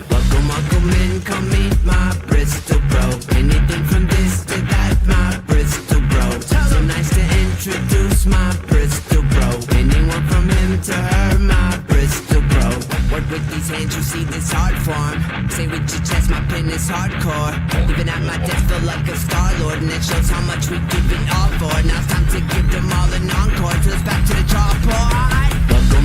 Welcome in, come meet my Bristol bro. Anything from this to that, my Bristol bro. So nice to introduce my Bristol bro. Anyone from him to her, my Bristol bro. Work with these hands, you see this hard form. Say with your chest, my pen is hardcore. Even at my desk, feel like a star-lord. And it shows how much we give it all for. Now it's time to give them all an encore. Till it's back to the chalkboard.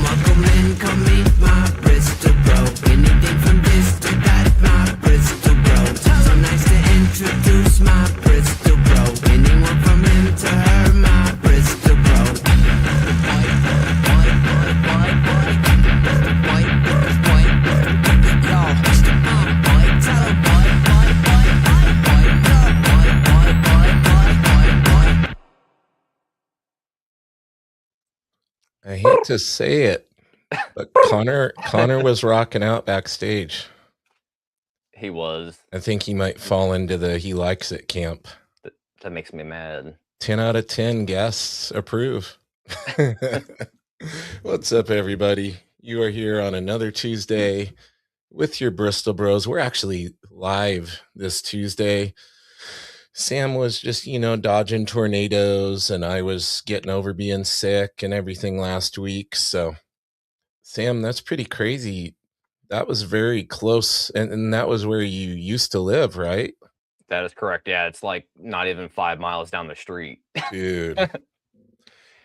Welcome in, come meet my Bristol bro. Anything from this to that, my Bristol bro. So nice to introduce my Bristol bro. Anyone from him to her, my Bristol bro. I hate to say it, but Connor was rocking out backstage. He was. I think he might fall into the he likes it camp. That makes me mad. 10 out of 10 guests approve. What's up, everybody? You are here on another Tuesday with your Bristol Bros. We're actually live this Tuesday. Sam was just, dodging tornadoes, and I was getting over being sick and everything last week. So, Sam, that's pretty crazy. That was very close, and that was where you used to live, right? That is correct. Yeah, it's like not even 5 miles down the street. Dude.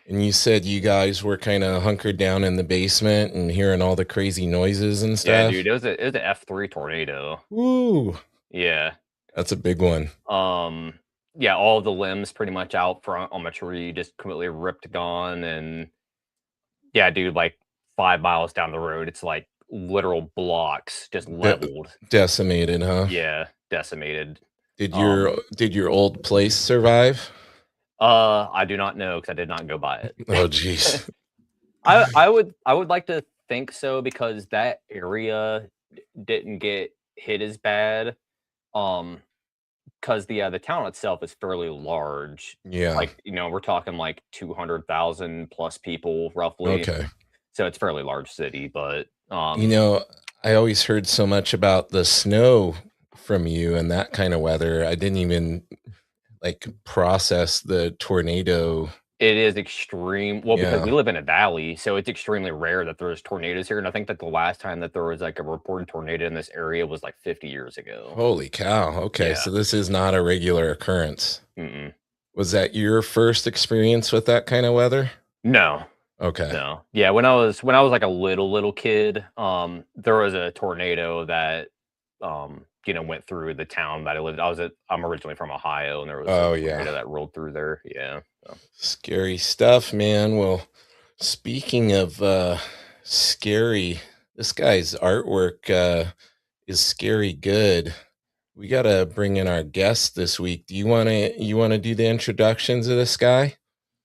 And you said you guys were kind of hunkered down in the basement and hearing all the crazy noises and stuff? Yeah, dude, it was an F3 tornado. Woo! Yeah. That's a big one. Yeah, all the limbs pretty much out front on my tree just completely ripped, gone. And yeah, dude, like 5 miles down the road, it's like literal blocks just leveled. Decimated, huh? Yeah, decimated. Did your old place survive? I do not know because I did not go by it. Oh, jeez. I would like to think so, because that area didn't get hit as bad. Because the town itself is fairly large. Yeah. Like, we're talking like 200,000 plus people roughly. Okay. So it's a fairly large city, but I always heard so much about the snow from you and that kind of weather. I didn't even process the tornado. It is extreme. Well, Yeah. because we live in a valley, so it's extremely rare that there's tornadoes here. And I think that the last time that there was like a reported tornado in this area was like 50 years ago. Holy cow. Okay. Yeah. So this is not a regular occurrence. Mm-mm. Was that your first experience with that kind of weather? No. Okay. No. Yeah, when I was like a little kid, there was a tornado that went through the town that I lived. I'm originally from Ohio, and there was a tornado that rolled through there. Yeah. So. Scary stuff, man. Well, speaking of scary, this guy's artwork is scary good. We got to bring in our guest this week. Do you want to do the introductions of this guy?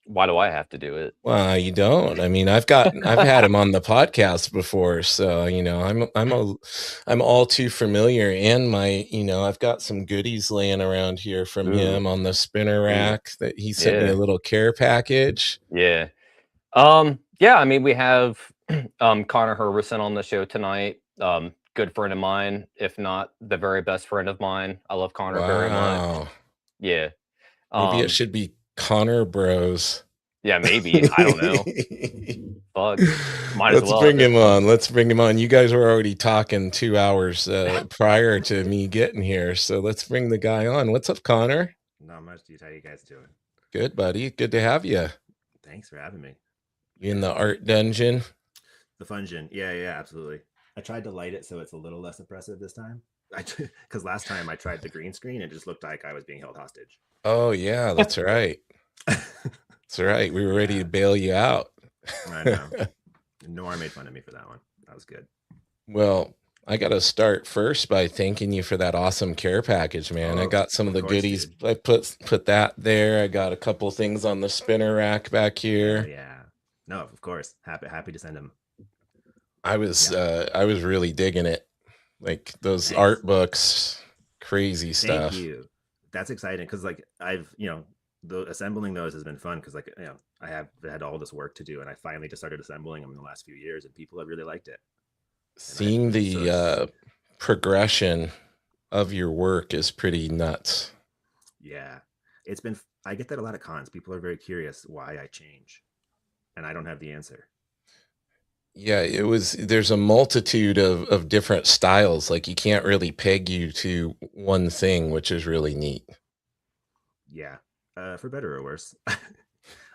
Why do I have to do it? Well, you don't. I mean, I've had him on the podcast before, so I'm all too familiar. And I've got some goodies laying around here from him on the spinner rack that he sent me a little care package. Yeah. Yeah. I mean, we have Connor Herbison on the show tonight. Good friend of mine, if not the very best friend of mine. I love Connor very much. Yeah. Maybe it should be Connor Bros. Yeah, maybe. I don't know. Fuck. Let's bring him on. Let's bring him on. You guys were already talking 2 hours prior to me getting here, so let's bring the guy on. What's up, Connor? Not much, dude. How you guys doing? Good, buddy. Good to have you. Thanks for having me. You in the art dungeon? The Fungeon. Yeah, absolutely. I tried to light it so it's a little less oppressive this time. Because last time I tried the green screen, it just looked like I was being held hostage. Oh, yeah, that's right. That's right. We were ready to bail you out. I know. Nora made fun of me for that one. That was good. Well, I got to start first by thanking you for that awesome care package, man. I got some of the goodies. Dude. I put that there. I got a couple things on the spinner rack back here. Yeah. No, of course. Happy to send them. I was really digging it. Like those art books, crazy stuff. Thank you. That's exciting because like I've assembling those has been fun because, like, I have had all this work to do, and I finally just started assembling them in the last few years, and people have really liked it. Seeing the progression of your work is pretty nuts. Yeah, I get that a lot at cons. People are very curious why I change, and I don't have the answer. Yeah, there's a multitude of different styles. Like, you can't really peg you to one thing, which is really neat. Yeah, for better or worse.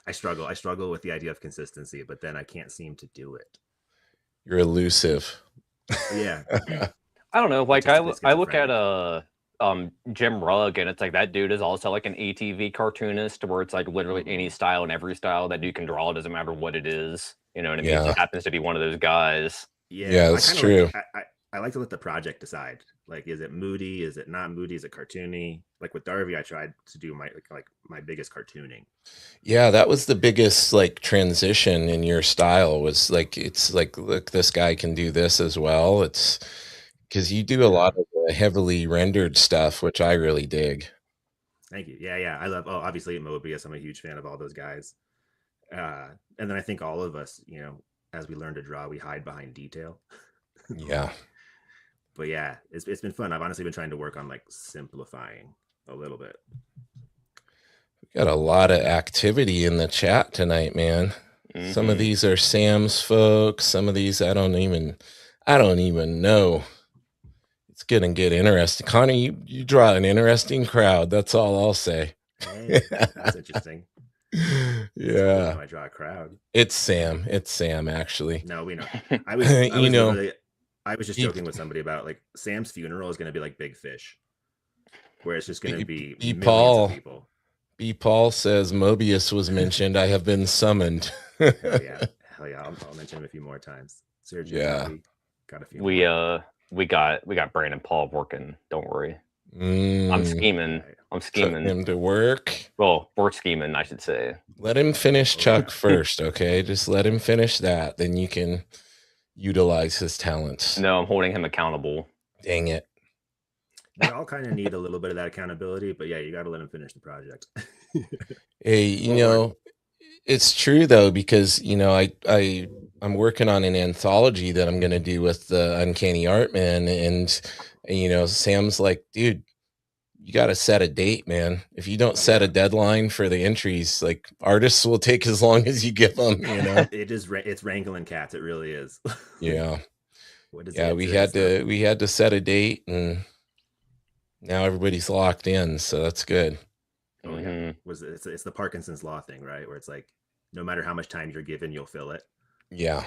I struggle with the idea of consistency, but then I can't seem to do it. You're elusive. Yeah. I don't know. Like, I look at Jim Rugg, and it's like that dude is also like an ATV cartoonist, where it's like literally any style and every style that you can draw. It doesn't matter what it is. You know what I mean? He happens to be one of those guys. Yeah, that's true. I like to let the project decide. Like, is it moody? Is it not moody? Is it cartoony? Like with Darby, I tried to do my biggest cartooning. Yeah, that was the biggest like transition in your style. Was like, it's like, look, this guy can do this as well. It's because you do a lot of the heavily rendered stuff, which I really dig. Thank you. Yeah. I love. Obviously Mobius. I'm a huge fan of all those guys. And then I think all of us, as we learn to draw, we hide behind detail. Yeah. But yeah, it's been fun. I've honestly been trying to work on like simplifying a little bit. We got a lot of activity in the chat tonight, man. Mm-hmm. Some of these are Sam's folks. Some of these I don't even know. It's gonna get interesting. Connor, you draw an interesting crowd. That's all I'll say. Hey, that's interesting. Yeah. I draw a crowd. It's Sam, actually. No, we know. I was I was just joking with somebody about like Sam's funeral is going to be like Big Fish, where it's just going to be millions of people. B. Paul says Mobius was mentioned. I have been summoned. Hell yeah! I'll mention him a few more times. Sergio, got a few. We got Brandon Paul working. Don't worry. I'm scheming. Putting him to work. Well, we're scheming, I should say. Let him finish Chuck first, okay? Just let him finish that. Then you can utilize his talents. No, I'm holding him accountable. Dang it. They all kind of need a little bit of that accountability, but yeah, you got to let him finish the project. Hey, it's true though, because I'm working on an anthology that I'm going to do with the Uncanny Artman, and Sam's like, dude, you got to set a date, man. If you don't set a deadline for the entries, like, artists will take as long as you give them, It's wrangling cats. It really is. Yeah. We had to set a date, and now everybody's locked in. So that's good. Oh yeah. It's the Parkinson's law thing, right? Where it's like, no matter how much time you're given, you'll fill it. Yeah.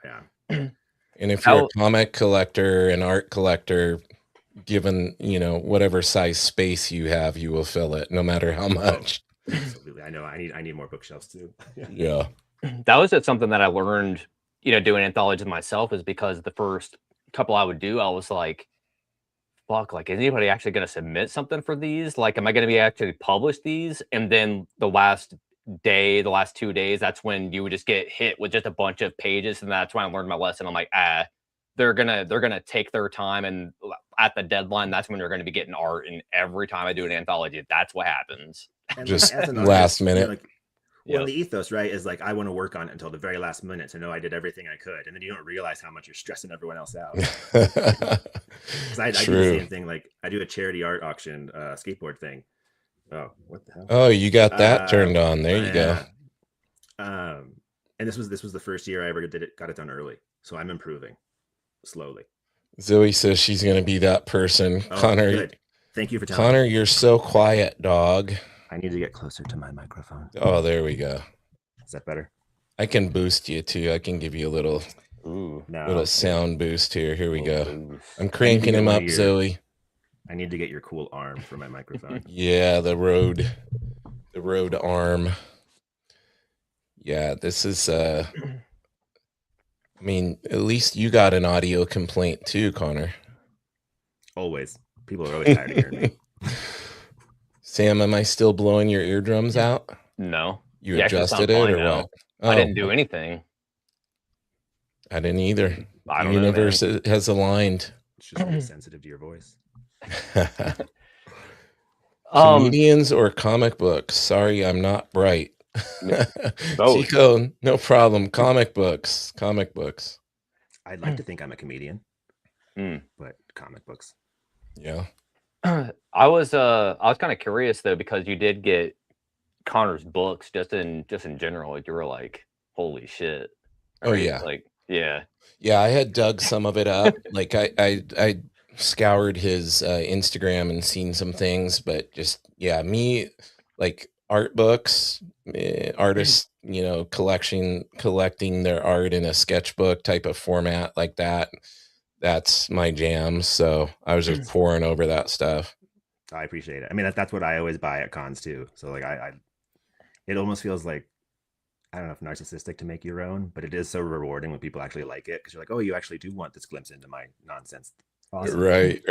Yeah. And if you're a comic collector, an art collector, given whatever size space you have, you will fill it no matter how much. Absolutely. I know I need more bookshelves too. Yeah. That was just something that I learned, doing anthologies myself, is because the first couple I would do, I was like, fuck, like, is anybody actually going to submit something for these? Like, am I going to be actually publish these? And then the last 2 days, that's when you would just get hit with just a bunch of pages. And that's when I learned my lesson. I'm like, they're gonna take their time, and at the deadline, that's when they're gonna be getting art. And every time I do an anthology, that's what happens. And just last minute. The ethos, right, is like, I want to work on it until the very last minute to know I did everything I could, and then you don't realize how much you're stressing everyone else out. Because I do the same thing. Like, I do a charity art auction skateboard thing. Oh, what the hell? Oh, you got that turned on. There you go. And this was the first year I ever got it done early, so I'm improving slowly. Zoe says she's going to be that person. Oh, Connor, good. Thank you for telling Connor, me. you're so quiet, dog. I need to get closer to my microphone. Oh, there we go. Is that better? I can boost you too. I can give you a little sound boost here. Here we go. I'm cranking him up, Zoe. I need to get your cool arm for my microphone. Yeah, the Rode arm. Yeah, this is I mean, at least you got an audio complaint too, Connor. Always. People are always tired of hearing me. Sam, am I still blowing your eardrums out? No. You adjusted it or what? Oh, I didn't do anything. I didn't either. I don't know. The universe has aligned. It's just really sensitive to your voice. Comedians or comic books? Sorry, I'm not bright. Both. Chico, no problem. Comic books. I'd like to think I'm a comedian, but comic books. Yeah. I was kind of curious though, because you did get Connor's books just in general. Like you were like, holy shit. Right? Oh yeah. Like, yeah. Yeah, I had dug some of it up. Like I scoured his Instagram and seen some things, but just me, like art books, artists, collecting their art in a sketchbook type of format like that. That's my jam. So I was just pouring over that stuff. I appreciate it. I mean, that's what I always buy at cons too. So like it almost feels like, I don't know if narcissistic to make your own, but it is so rewarding when people actually like it, because you're like, oh, you actually do want this glimpse into my nonsense. Awesome. Right.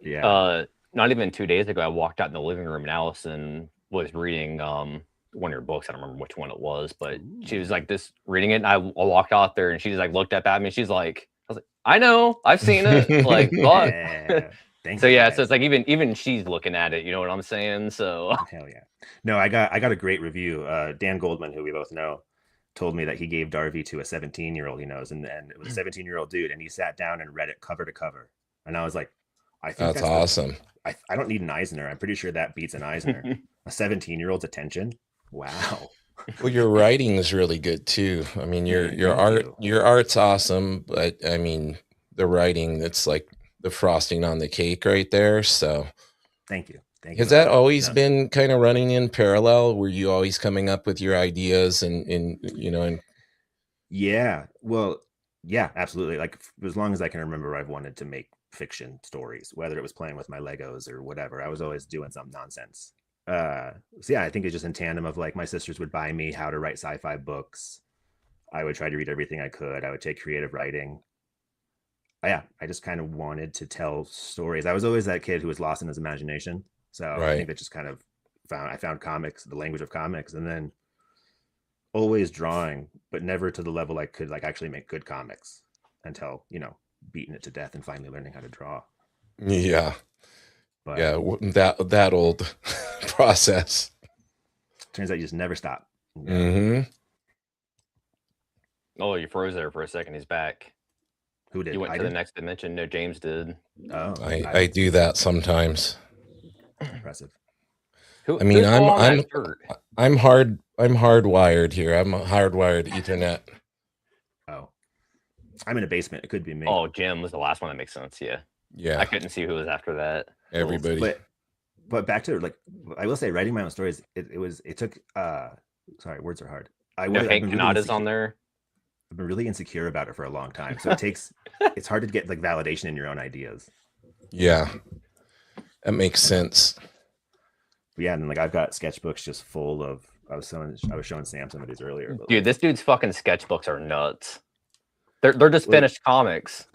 Yeah. Not even 2 days ago, I walked out in the living room and Allison was reading one of your books. I don't remember which one it was, but she was like this reading it. And I walked out there and she just like looked up at me. She's like, I was like, I know, I've seen it. Like, yeah. So yeah, so it's like even she's looking at it. You know what I'm saying? So hell yeah. No, I got a great review. Dan Goldman, who we both know, told me that he gave Darby to a 17-year-old he knows, and it was a 17-year-old dude, and he sat down and read it cover to cover. And I was like, I think that's awesome. I don't need an Eisner. I'm pretty sure that beats an Eisner. A 17-year-old's attention. Wow. Well, your writing is really good too. I mean, your art's awesome, but I mean, the writing, it's like the frosting on the cake right there. So thank you. Has that always been kind of running in parallel? Were you always coming up with your ideas and yeah, well, yeah, absolutely. Like as long as I can remember, I've wanted to make fiction stories, whether it was playing with my Legos or whatever. I was always doing some nonsense. So yeah, I think it's just in tandem of like my sisters would buy me how to write sci-fi books. I would try to read everything I could. I would take creative writing. Yeah, I just kind of wanted to tell stories. I was always that kid who was lost in his imagination. So I think that just kind of I found comics, the language of comics, and then always drawing, but never to the level I could like actually make good comics until, beating it to death and finally learning how to draw. Yeah. But that old process. Turns out you just never stop. Mm-hmm. Oh, you froze there for a second. He's back. Who did? You went to the next dimension. No, James did. Oh, I do that sometimes. Impressive. I mean, I'm hardwired here. I'm a hardwired Ethernet. Oh, I'm in a basement. It could be me. Oh, Jim was the last one. That makes sense. Yeah. Yeah. I couldn't see who was after that. Everybody. But back to like, I will say, writing my own stories. It took. Sorry, words are hard. Hank Kanada's on there. I've been really insecure about it for a long time. So it's hard to get like validation in your own ideas. Yeah. That makes sense. But yeah, and like I've got sketchbooks just full of. I was showing Sam some of these earlier. But dude, this dude's fucking sketchbooks are nuts. They're just finished comics.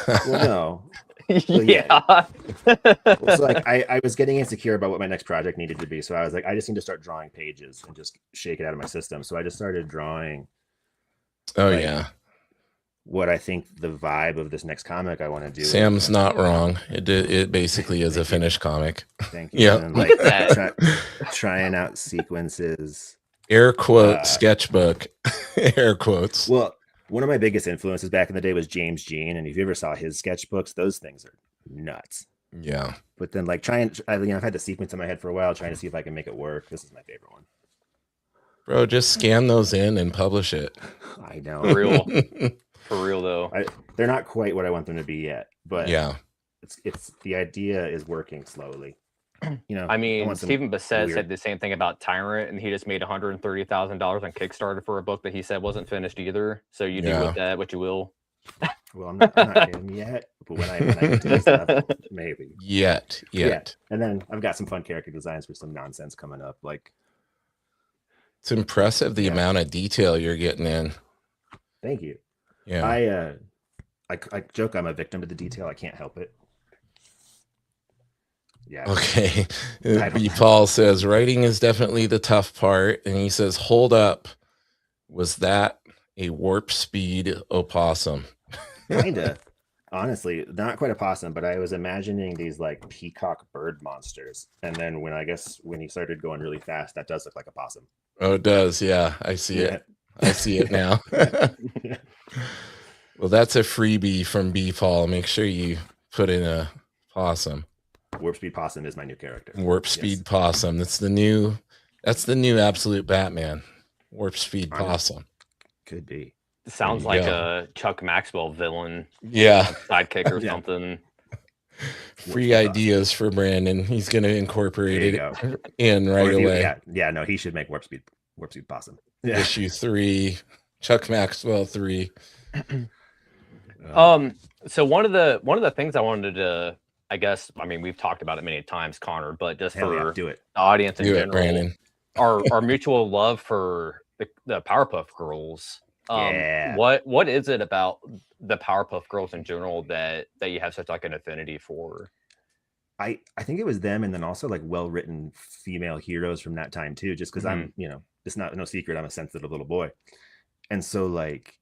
Well, no. Yeah. So like I was getting insecure about what my next project needed to be. So I was like, I just need to start drawing pages and just shake it out of my system. So I just started drawing. Oh yeah. What I think the vibe of this next comic I want to do. Sam's not wrong. It basically is a finished comic. Thank you. Yeah. And like trying out sequences. Air quote sketchbook. Air quotes. Well, one of my biggest influences back in the day was James Jean, and if you ever saw his sketchbooks, those things are nuts. Yeah. But then like I've had the sequence in my head for a while, trying to see if I can make it work. This is my favorite one. Bro, just scan those in and publish it. I know. For real though. They're not quite what I want them to be yet, but yeah, it's the idea is working slowly. I mean, Stephen Bissett said the same thing about Tyrant, and he just made $130,000 on Kickstarter for a book that he said wasn't finished either. So you do with that what you will. Well, I'm not him yet, but when I get to this level, maybe. Yet. Yeah. And then I've got some fun character designs for some nonsense coming up. Like, it's impressive the amount of detail you're getting in. Thank you. Yeah. I joke I'm a victim of the detail. I can't help it. Yeah. Okay. Paul says writing is definitely the tough part, and he says, "Hold up, was that a warp speed opossum?" Kinda. Honestly, not quite a possum, but I was imagining these like peacock bird monsters. And then when he started going really fast, that does look like a possum. Oh, it does. Yeah, I see it. I see it now. Yeah. Well, that's a freebie from Beefall. Make sure you put in a possum. Warp Speed Possum is my new character. Warp Speed Possum. That's the new absolute Batman. Warp Speed Possum. Could be. Sounds like a Chuck Maxwell villain. Yeah. Sidekick or something. Free ideas for Brandon. He's going to incorporate it in right away. Yeah, no, he should make Warp Speed Possum. Yeah. Issue 3, Chuck Maxwell 3. So one of the things I wanted to, I guess, I mean, we've talked about it many times, Connor, but just for do it. The audience in general, Brandon. our mutual love for the Powerpuff Girls. What is it about the Powerpuff Girls in general that you have such like an affinity for? I think it was them, and then also like well-written female heroes from that time too, just because I'm, it's not no secret, I'm a sensitive little boy. And so like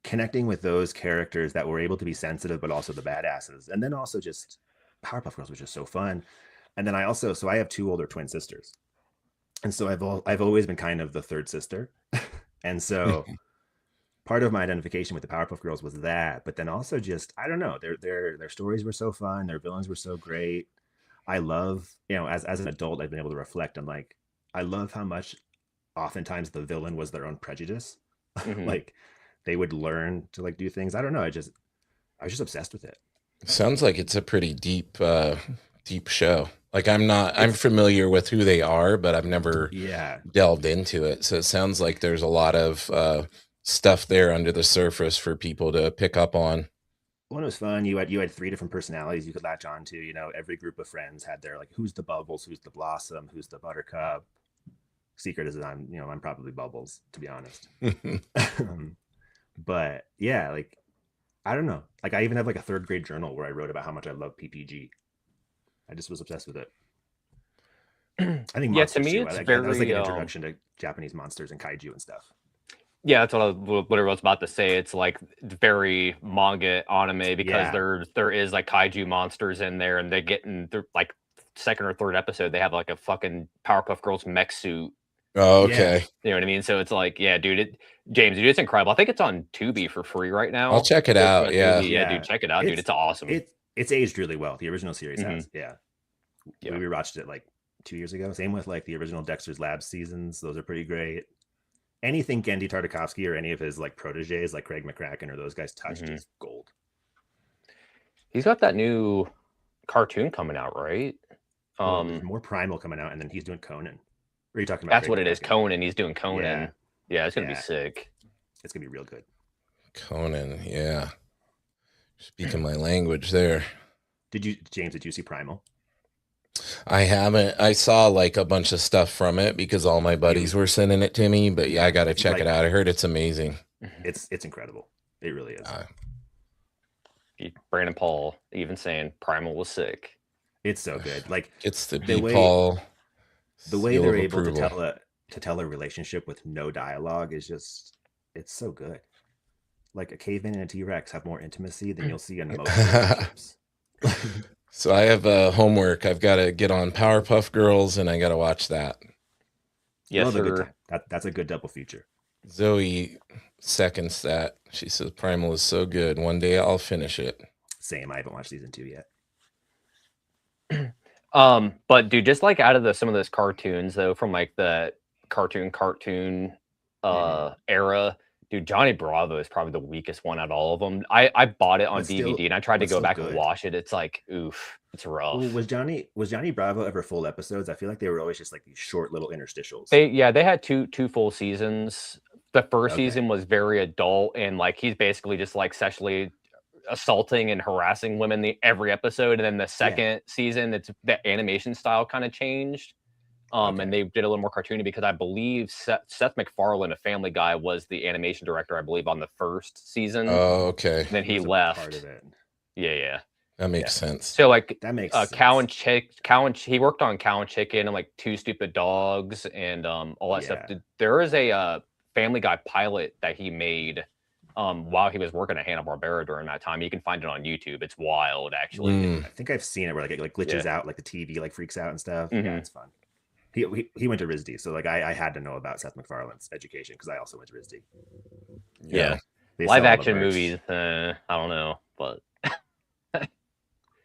connecting with those characters that were able to be sensitive, but also the badasses. And then also just Powerpuff Girls was just so fun. And then I have 2 older twin sisters. And so I've always been kind of the third sister. And so part of my identification with the Powerpuff Girls was that, but then also just, I don't know, their stories were so fun. Their villains were so great. I love, as an adult, I've been able to reflect on like, I love how much oftentimes the villain was their own prejudice. Like they would learn to like do things. I don't know. I was just obsessed with it. Sounds like it's a pretty deep show. Like I'm familiar with who they are, but I've never delved into it. So it sounds like there's a lot of stuff there under the surface for people to pick up on. Well, it was fun. You had 3 different personalities you could latch on to. Every group of friends had their like, who's the Bubbles, who's the Blossom, who's the Buttercup. Secret is I'm probably Bubbles, to be honest. But yeah, like I don't know. Like I even have like a 3rd grade journal where I wrote about how much I love PPG. I just was obsessed with it. I think to me it's that very was like an introduction to Japanese monsters and kaiju and stuff. Yeah, that's what I was about to say. It's like very manga anime because there is like kaiju monsters in there, and they get in like 2nd or 3rd episode, they have like a fucking Powerpuff Girls mech suit. Oh, okay. You know what I mean? So it's like, yeah, dude, James, it's incredible. I think it's on Tubi for free right now. I'll check it out. Yeah, dude, check it out, dude. It's awesome. It's aged really well. The original series has. Yeah. We rewatched it like 2 years ago. Same with like the original Dexter's Lab seasons. Those are pretty great. Anything Gendy Tartakovsky or any of his like proteges like Craig McCracken or those guys touched is gold. He's got that new cartoon coming out, right? There's more Primal coming out, and then he's doing Conan. Or are you talking about? That's Craig what McCracken? It is. Conan. He's doing Conan. Yeah, it's gonna be sick. It's gonna be real good. Conan, yeah. Speaking my language there. Did you see Primal? I haven't. I saw like a bunch of stuff from it because all my buddies were sending it to me, but yeah, I got to check it out. I heard it's amazing. It's incredible. It really is. Brandon Paul even saying Primal was sick. It's so good. Like it's the Paul. The way they're able to tell a relationship with no dialogue is just, it's so good. Like a caveman and a T-Rex have more intimacy than you'll see in most relationships. So I have homework. I've got to get on Powerpuff Girls, and I got to watch that. Yes, sir. That's a good double feature. Zoe seconds that. She says Primal is so good. One day I'll finish it. Same. I haven't watched season 2 yet. But dude, just like out of some of those cartoons though, from like the cartoon era, dude, Johnny Bravo is probably the weakest one out of all of them. I bought it on DVD and I tried to go back and watch it. It's like, oof, it's rough. Well, was Johnny Bravo ever full episodes? I feel like they were always just like these short little interstitials. They had two full seasons. The first season was very adult, and like he's basically just like sexually assaulting and harassing women every episode. And then the second season, it's the animation style kind of changed. And they did a little more cartoony because I believe Seth MacFarlane, a Family Guy, was the animation director, I believe, on the first season. Oh, okay. And then he left. Part of it. Yeah. That makes sense. So like that makes sense. He worked on Cow and Chicken and like Two Stupid Dogs and all that stuff. There is a Family Guy pilot that he made while he was working at Hanna-Barbera during that time. You can find it on YouTube. It's wild, actually. I think I've seen it where like it glitches out, like the TV like freaks out and stuff. Mm-hmm. Yeah, it's fun. He went to RISD, so like I had to know about Seth MacFarlane's education because I also went to RISD. Yeah. Live action movies, I don't know, but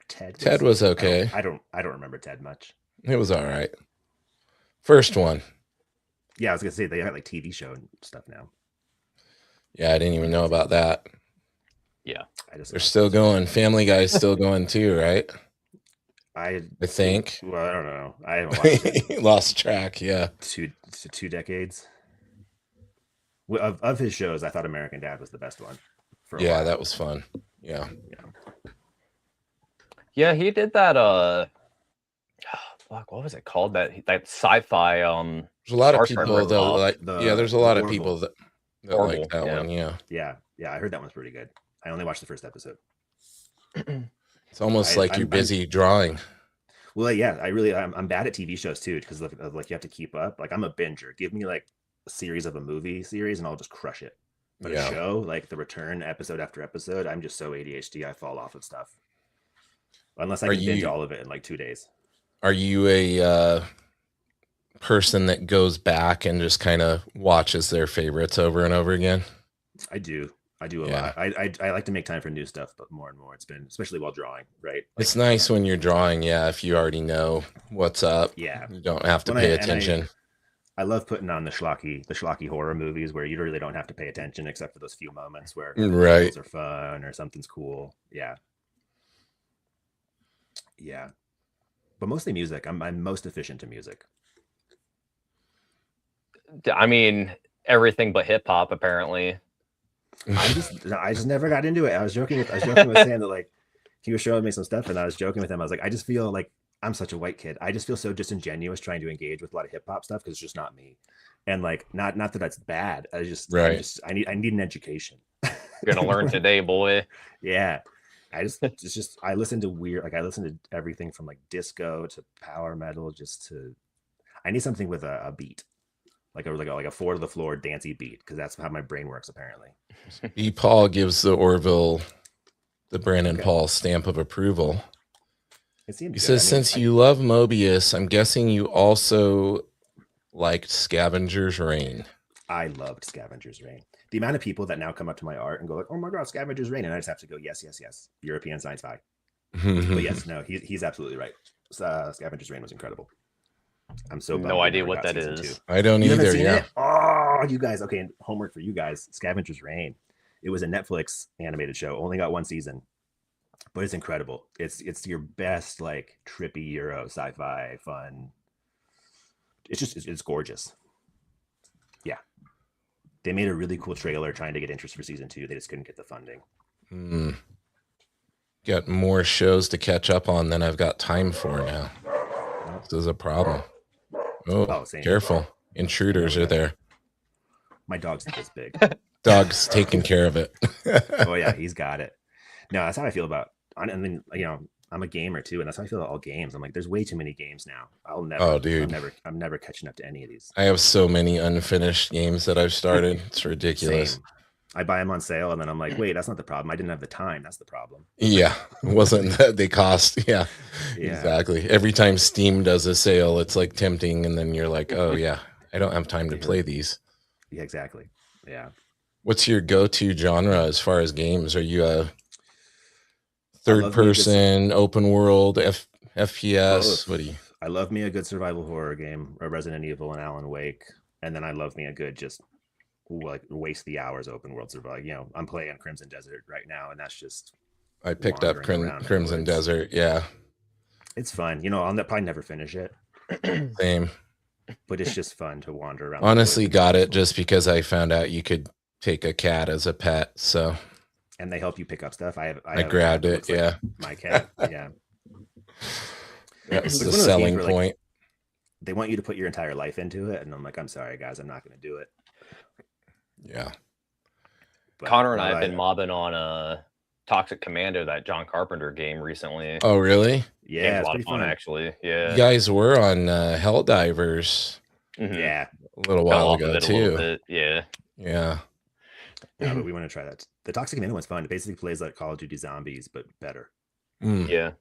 Ted was okay. I don't remember Ted much. It was all right. First one. Yeah, I was gonna say they got like TV show and stuff now. Yeah, I didn't even know about that. Yeah, they're still going. Family Guy's still going too, right? I think. Well, I don't know. I haven't watched it. Lost track. Yeah, 2 decades. Of his shows, I thought American Dad was the best one. Yeah, that was fun. Yeah. Yeah, he did that. Fuck, what was it called? That sci-fi. There's a lot of people that like. There's a lot of people that like that one. Yeah. I heard that one's pretty good. I only watched the first episode. It's almost like you're busy drawing. Well, yeah, I'm bad at TV shows too because like you have to keep up. Like I'm a binger. Give me like a series of a movie series and I'll just crush it. But a show like The Return, episode after episode, I'm just so ADHD I fall off of stuff. Unless I can binge all of it in like 2 days. Are you a person that goes back and just kind of watches their favorites over and over again? I do a lot. I like to make time for new stuff, but more and more it's been, especially while drawing, right? It's nice when you're drawing, if you already know what's up. Yeah. You don't have to pay attention. I love putting on the schlocky horror movies where you really don't have to pay attention except for those few moments where right are fun or something's cool. Yeah. But mostly music. I'm most efficient to music. I mean, everything but hip hop, apparently. I just never got into it. I was joking with Sam that like he was showing me some stuff and I was joking with him. I was like, I just feel like I'm such a white kid. I just feel so disingenuous trying to engage with a lot of hip hop stuff because it's just not me. And like, not that that's bad. I need an education. You're gonna learn today, boy. Yeah. I listen to I listen to everything from like disco to power metal. I need something with a beat, like a 4 to the floor dancey beat, because that's how my brain works apparently. E. Paul gives the Orville the Brandon Paul stamp of approval. He says, since you love Mobius, I'm guessing you also liked Scavenger's Reign. I loved Scavenger's Reign. The amount of people that now come up to my art and go like, oh my God, Scavenger's Reign. And I just have to go, yes. European science fi. But yes, no, he's absolutely right. Scavenger's Reign was incredible. I'm so bummed. No idea what that is. 2. I don't either. Yeah. Oh, you guys. Okay. Homework for you guys. Scavenger's Reign. It was a Netflix animated show. Only got 1 season. But it's incredible. It's your best like trippy Euro sci-fi fun. It's gorgeous. Yeah. They made a really cool trailer trying to get interest for season 2. They just couldn't get the funding. Got more shows to catch up on than I've got time for now. This is a problem. Oh, careful. Intruders are there. My dog's this big. Dog's taking care of it. Oh yeah, he's got it. No, that's how I feel about. And then I'm a gamer too, and that's how I feel about all games. I'm like, there's way too many games now. I'm never catching up to any of these. I have so many unfinished games that I've started. It's ridiculous. Same. I buy them on sale, and then I'm like, wait, that's not the problem. I didn't have the time. That's the problem. Yeah, it wasn't that they cost. Yeah, exactly. Every time Steam does a sale, it's like tempting, and then you're like, oh yeah, I don't have time to play these. Yeah, exactly. Yeah. What's your go-to genre as far as games? Are you a third-person, open world, FPS? What do you? I love me a good survival horror game, or Resident Evil and Alan Wake, and then I love me a good just like waste the hours open world survival. I'm playing Crimson Desert right now, and that's just. I picked up Crimson Desert. Yeah, it's fun. I'll probably never finish it. Same. But it's just fun to wander around. Honestly, got it just because I found out you could take a cat as a pet. So. And they help you pick up stuff. I grabbed it. Yeah. My cat. Yeah. That's the selling point. Like, they want you to put your entire life into it. And I'm like, I'm sorry, guys. I'm not going to do it. Yeah. But Connor and I have been mobbing on Toxic Commando, that John Carpenter game recently. Oh, really? Yeah. It's a lot of fun, actually. Yeah. You guys were on Helldivers. Yeah. A little while ago, too. Yeah. Yeah. No, but we want to try that. The Toxic Mana one's fun. It basically plays like Call of Duty Zombies, but better. Yeah.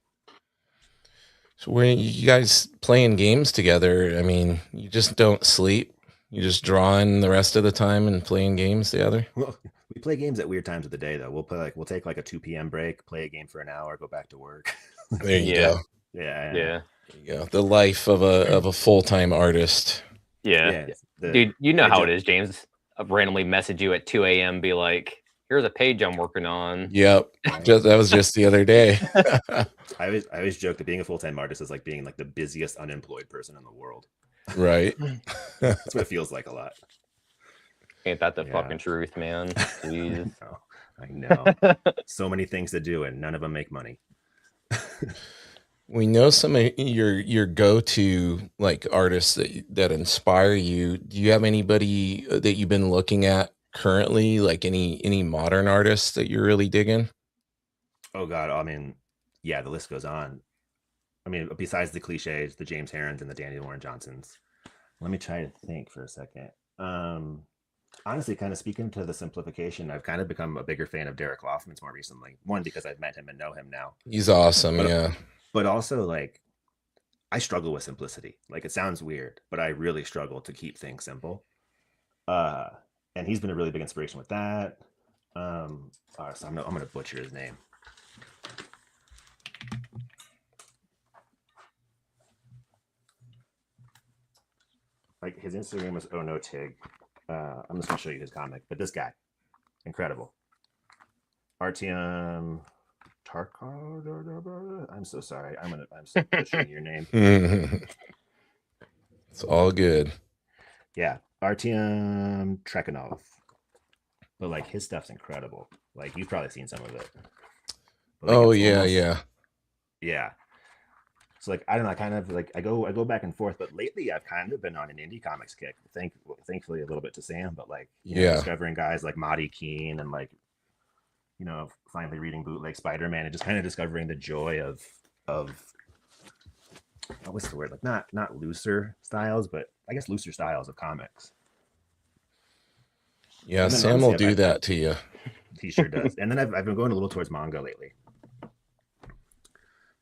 So when you guys playing games together, I mean, you just don't sleep. You just drawing the rest of the time and playing games together. Well, we play games at weird times of the day, though. We'll take like a 2 p.m. break, play a game for an hour, go back to work. There you go. Yeah. There you go. The life of a full-time artist. Yeah. Dude, you know how it is, James. I'll randomly message you at 2 a.m. be like, here's a page I'm working on. Yep. That was just the other day. I always joke that being a full-time artist is like being like the busiest unemployed person in the world. Right. That's what it feels like a lot. Ain't that the fucking truth, man? Please. I know. So many things to do and none of them make money. We know some of your go-to like artists that inspire you. Do you have anybody that you've been looking at currently, like any modern artists that you're really digging? Oh God, I mean, yeah, the list goes on. I mean, besides the cliches, the James Herons and the Danny Warren Johnsons. Let me try to think for a second. Honestly, kind of speaking to the simplification, I've kind of become a bigger fan of Derek Loffman's more recently. One, because I've met him and know him now. He's awesome, yeah. But also, like, I struggle with simplicity. Like, it sounds weird, but I really struggle to keep things simple. And he's been a really big inspiration with that. So I'm gonna butcher his name. Like, his Instagram was Oh No Tig. I'm just gonna show you his comic, but this guy, incredible. Artyom Tarkov. I'm so sorry. I'm so butchering your name. It's all good. Yeah, Artyom Trekhanov. But like his stuff's incredible. Like you've probably seen some of it. But, like, yeah. So like I don't know, I kind of like I go back and forth, but lately I've kind of been on an indie comics kick. Thankfully a little bit to Sam, but like discovering guys like Marty Keene and like finally reading bootleg Spider-Man and just kind of discovering the joy of what's the word? Like not looser styles, but I guess looser styles of comics. Yeah, Sam will do that to you. He sure does. And then I've been going a little towards manga lately.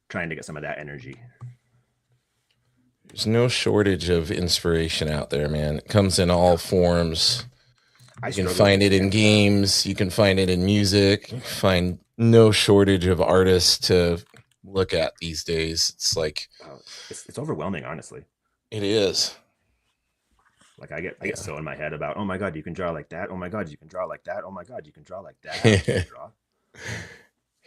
Trying to get some of that energy. There's no shortage of inspiration out there, man. It comes in all forms. You can find it in games. You can find it in music. Find no shortage of artists to look at these days. It's like it's overwhelming, honestly. It is. Like I get so in my head about, oh my God, you can draw like that. Oh my God, you can draw like that. Oh my God, you can draw like that.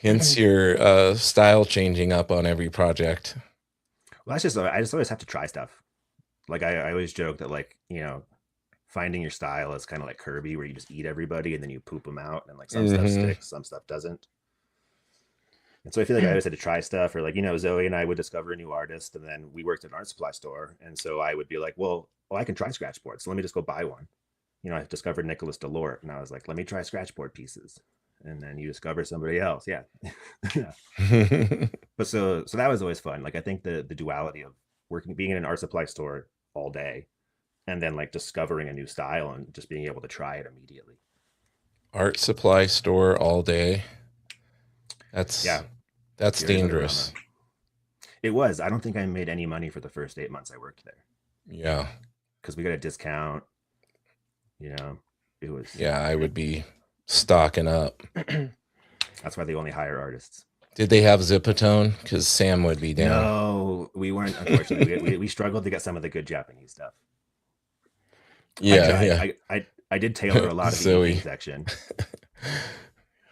Hence your style changing up on every project. Well, I just always have to try stuff. Like I always joke that like, finding your style is kind of like Kirby, where you just eat everybody and then you poop them out, and like some stuff sticks, some stuff doesn't. And so I feel like I always had to try stuff, or like, Zoe and I would discover a new artist, and then we worked at an art supply store. And so I would be like, well, I can try scratch boards. So let me just go buy one. I discovered Nicholas Delort, and I was like, let me try scratch board pieces. And then you discover somebody else. Yeah. But so that was always fun. Like, I think the duality of being in an art supply store all day, and then like discovering a new style and just being able to try it immediately. Art supply store all day. That's dangerous. It was. I don't think I made any money for the first 8 months I worked there. Yeah. Because we got a discount. It was. Yeah, I would be stocking up. That's why they only hire artists. Did they have Zipatone? Because Sam would be down. No, we weren't. Unfortunately, we struggled to get some of the good Japanese stuff. Yeah, I did tailor a lot of the section.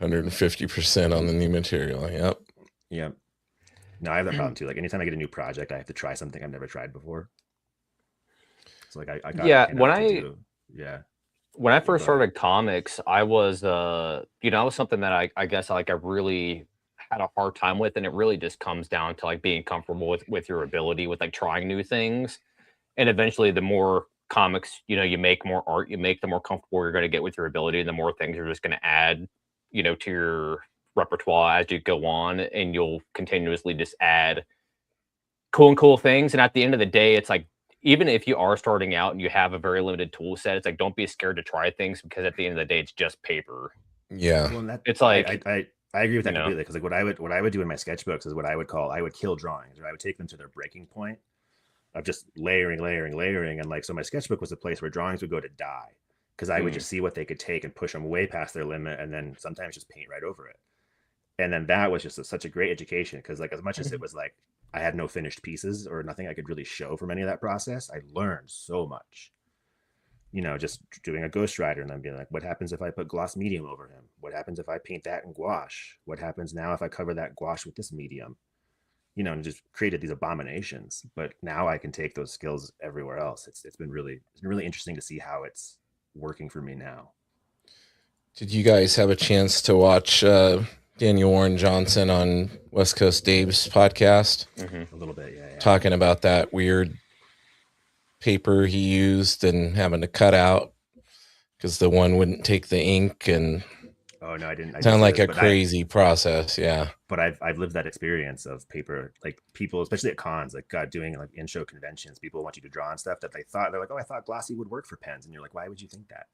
150% on the new material. Yep. Yep. No, I have that problem too. Like anytime I get a new project, I have to try something I've never tried before. So like when I first started comics, I was was something that I guess I really had a hard time with, and it really just comes down to like being comfortable with your ability with like trying new things. And eventually the more comics you make, more art you make, the more comfortable you're going to get with your ability, and the more things you're just going to add to your repertoire as you go on, and you'll continuously just add cool things. And at the end of the day, it's like even if you are starting out and you have a very limited tool set, it's like, don't be scared to try things, because at the end of the day, it's just paper. Yeah. Well, it's like, I agree with that completely, because like what I would do in my sketchbooks is what I would kill drawings, or I would take them to their breaking point of just layering. And like, so my sketchbook was a place where drawings would go to die, because I would just see what they could take and push them way past their limit, and then sometimes just paint right over it. And then that was just such a great education, because like, as much as it was like I had no finished pieces or nothing I could really show from any of that process, I learned so much. Just doing a Ghost Rider and then being like, what happens if I put gloss medium over him? What happens if I paint that in gouache? What happens now if I cover that gouache with this medium? And just created these abominations. But now I can take those skills everywhere else. It's been really interesting to see how it's working for me now. Did you guys have a chance to watch Daniel Warren Johnson on West Coast Dave's podcast? A little bit, yeah. Talking about that weird paper he used and having to cut out because the one wouldn't take the ink, and oh no, I didn't. Sound like a crazy process, yeah. But I've lived that experience of paper, like people, especially at cons, like doing like in-show conventions, people want you to draw on stuff that they're like, oh, I thought glossy would work for pens, and you're like, why would you think that?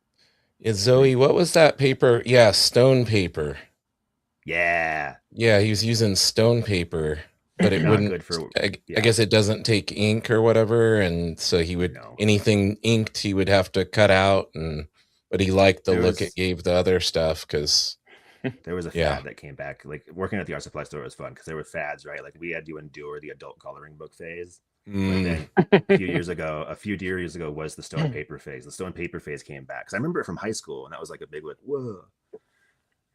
Yeah, Zoe, what was that paper? Yeah, stone paper. Yeah, he was using stone paper, but it wouldn't good for, I guess it doesn't take ink or whatever, and so he would anything inked he would have to cut out, but he liked the look it gave the other stuff, because there was a fad that came back. Like working at the art supply store was fun because there were fads, right? Like we had to endure the adult coloring book phase. But then a few years ago was the stone paper phase. The stone paper phase came back, because I remember it from high school, and that was like a big like, whoa.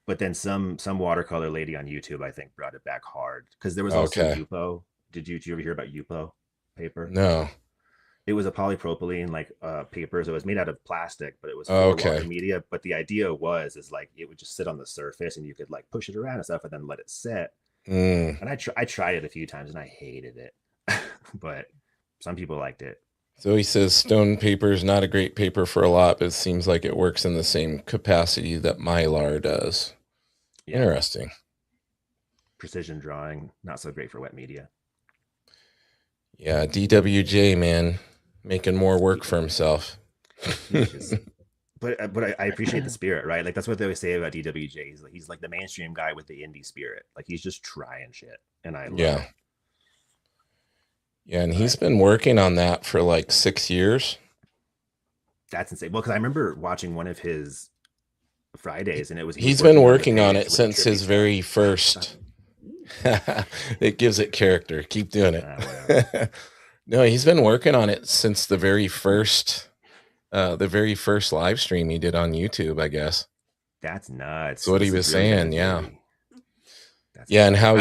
But then some watercolor lady on YouTube, I think, brought it back hard, because there was also Yupo. Did you ever hear about Yupo paper? No. It was a polypropylene like paper, so it was made out of plastic, but it was water media. But the idea is like it would just sit on the surface, and you could like push it around and stuff, and then let it set. And I tried it a few times, and I hated it, but some people liked it. So he says stone paper is not a great paper for a lot, but it seems like it works in the same capacity that Mylar does. Yeah. Interesting. Precision drawing, not so great for wet media. Yeah, DWJ, man, making more work for himself. But I appreciate the spirit, right? Like that's what they always say about DWJ. He's like the mainstream guy with the indie spirit. Like he's just trying shit, and I love it. Yeah, and he's been working on that for like 6 years. That's insane. Well, because I remember watching one of his Fridays, and he's been working on it since his very first. It gives it character. Keep doing it. No, he's been working on it since the very first live stream he did on YouTube, I guess. That's nuts. That's what he was saying. Yeah. And how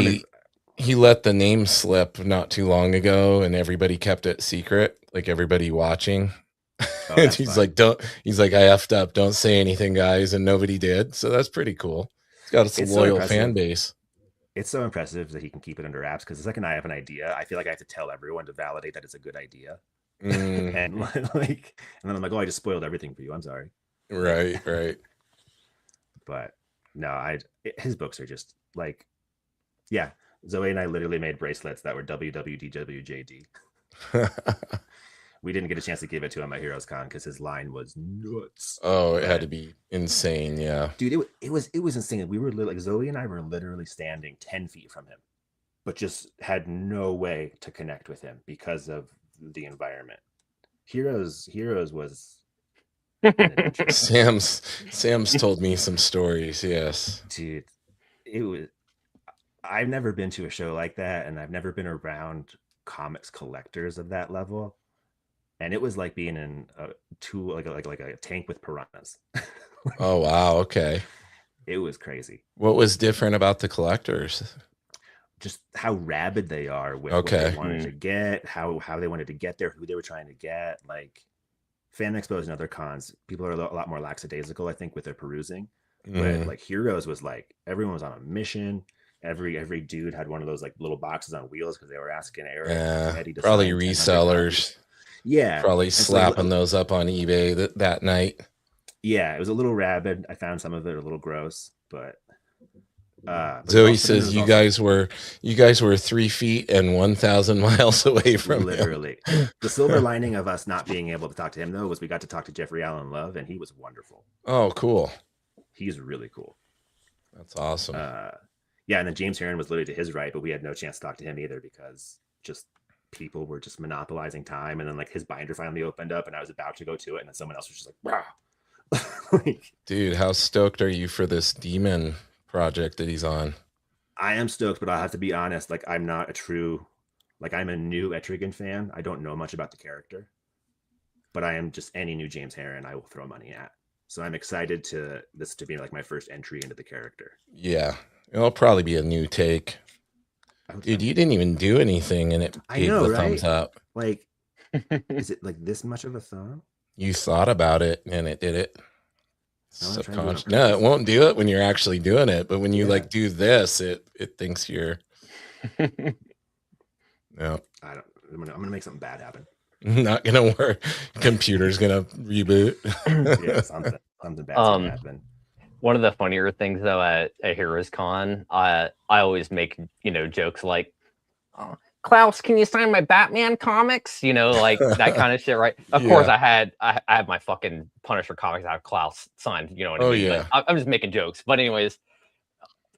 he let the name slip not too long ago, and everybody kept it secret, like everybody watching. And he's like, I effed up. Don't say anything, guys. And nobody did. So that's pretty cool. He's got a loyal fan base. It's so impressive that he can keep it under wraps, because the second I have an idea, I feel like I have to tell everyone to validate that it's a good idea. And then I'm like, oh, I just spoiled everything for you. I'm sorry. Right. But no, his books are just like, yeah. Zoe and I literally made bracelets that were WWDWJD. We didn't get a chance to give it to him at Heroes Con because his line was nuts. Oh, it had to be insane, yeah. Dude, it was insane. We were like, Zoe and I were literally standing 10 feet from him, but just had no way to connect with him because of the environment. Heroes was Sam's told me some stories, yes. Dude, I've never been to a show like that, and I've never been around comics collectors of that level. And it was like being in a tank with piranhas. Oh wow, okay. It was crazy. What was different about the collectors? Just how rabid they are with what they wanted to get, how they wanted to get there, who they were trying to get. Like Fan Expos and other cons, people are a lot more lackadaisical, I think, with their perusing. But like Heroes was like everyone was on a mission. Every dude had one of those like little boxes on wheels because they were asking Eric and Eddie to probably resellers. Yeah, probably slapping those up on eBay that night. Yeah, it was a little rabid. I found some of it a little gross, but Zoe says you guys were 3 feet and 1,000 miles away from literally. The silver lining of us not being able to talk to him though was we got to talk to Jeffrey Allen Love, and he was wonderful. Oh, cool. He's really cool. That's awesome. Yeah, and then James Heron was literally to his right, but we had no chance to talk to him either because just people were just monopolizing time. And then like his binder finally opened up, and I was about to go to it, and then someone else was just like, wow. Dude, how stoked are you for this demon project that he's on? I am stoked, but I'll have to be honest. Like, I'm not a true, like, I'm a new Etrigan fan. I don't know much about the character, but I am just any new James Heron I will throw money at. So I'm excited to this to be like my first entry into the character. Yeah, it'll probably be a new take. Dude, you didn't even do anything, and it gave the thumbs up. Like, is it like this much of a thumb? You thought about it, and it did it. Subconscious. No, it won't do it when you're actually doing it, but when you like do this, it thinks you're. No, I don't. I'm gonna make something bad happen. Not gonna work. Computer's gonna reboot. Yeah, something bad's gonna happen. One of the funnier things though at Heroes Con, I always make jokes like, oh, Klaus, can you sign my Batman comics? Like that kind of shit, right? Of course, I have my fucking Punisher comics. I have Klaus signed. You know what I mean? Yeah. But I'm just making jokes. But anyways,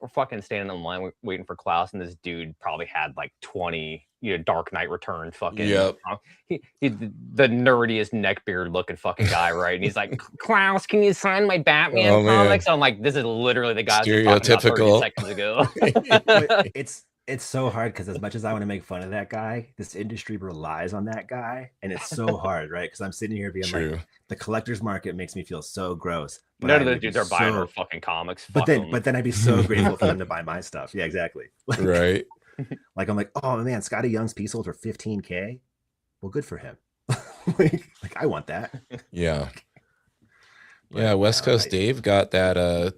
we're fucking standing in line waiting for Klaus, and this dude probably had like 20 Dark Knight Returns fucking. Yep. He the nerdiest neckbeard looking fucking guy, right? And he's like, Klaus, can you sign my Batman comics? I'm like, this is literally the guy stereotypical. 30 seconds ago. It's so hard because as much as I want to make fun of that guy, this industry relies on that guy, and it's so hard, right? Because I'm sitting here being like, the collector's market makes me feel so gross. But none of those dudes are buying our fucking comics. But then I'd be so grateful for them to buy my stuff. Yeah, exactly. Like, right. Like I'm like, oh man, Scotty Young's piece sold for $15,000. Well, good for him. like I want that. Yeah. Yeah, West Coast Dave got that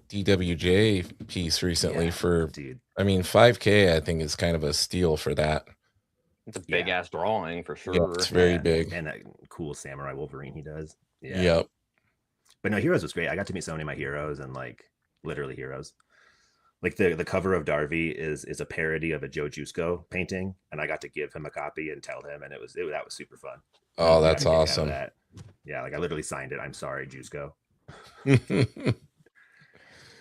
DWJ piece recently for, dude. I mean, $5,000 I think is kind of a steal for that. It's a big ass drawing for sure. Yeah, it's very big. And that cool Samurai Wolverine he does. Yeah. Yep. But no, Heroes was great. I got to meet so many of my heroes, and like literally heroes. Like the cover of Darby is a parody of a Joe Jusko painting, and I got to give him a copy and tell him, and that was super fun. Oh, that's awesome. That. Yeah, like I literally signed it. I'm sorry, Jusko. That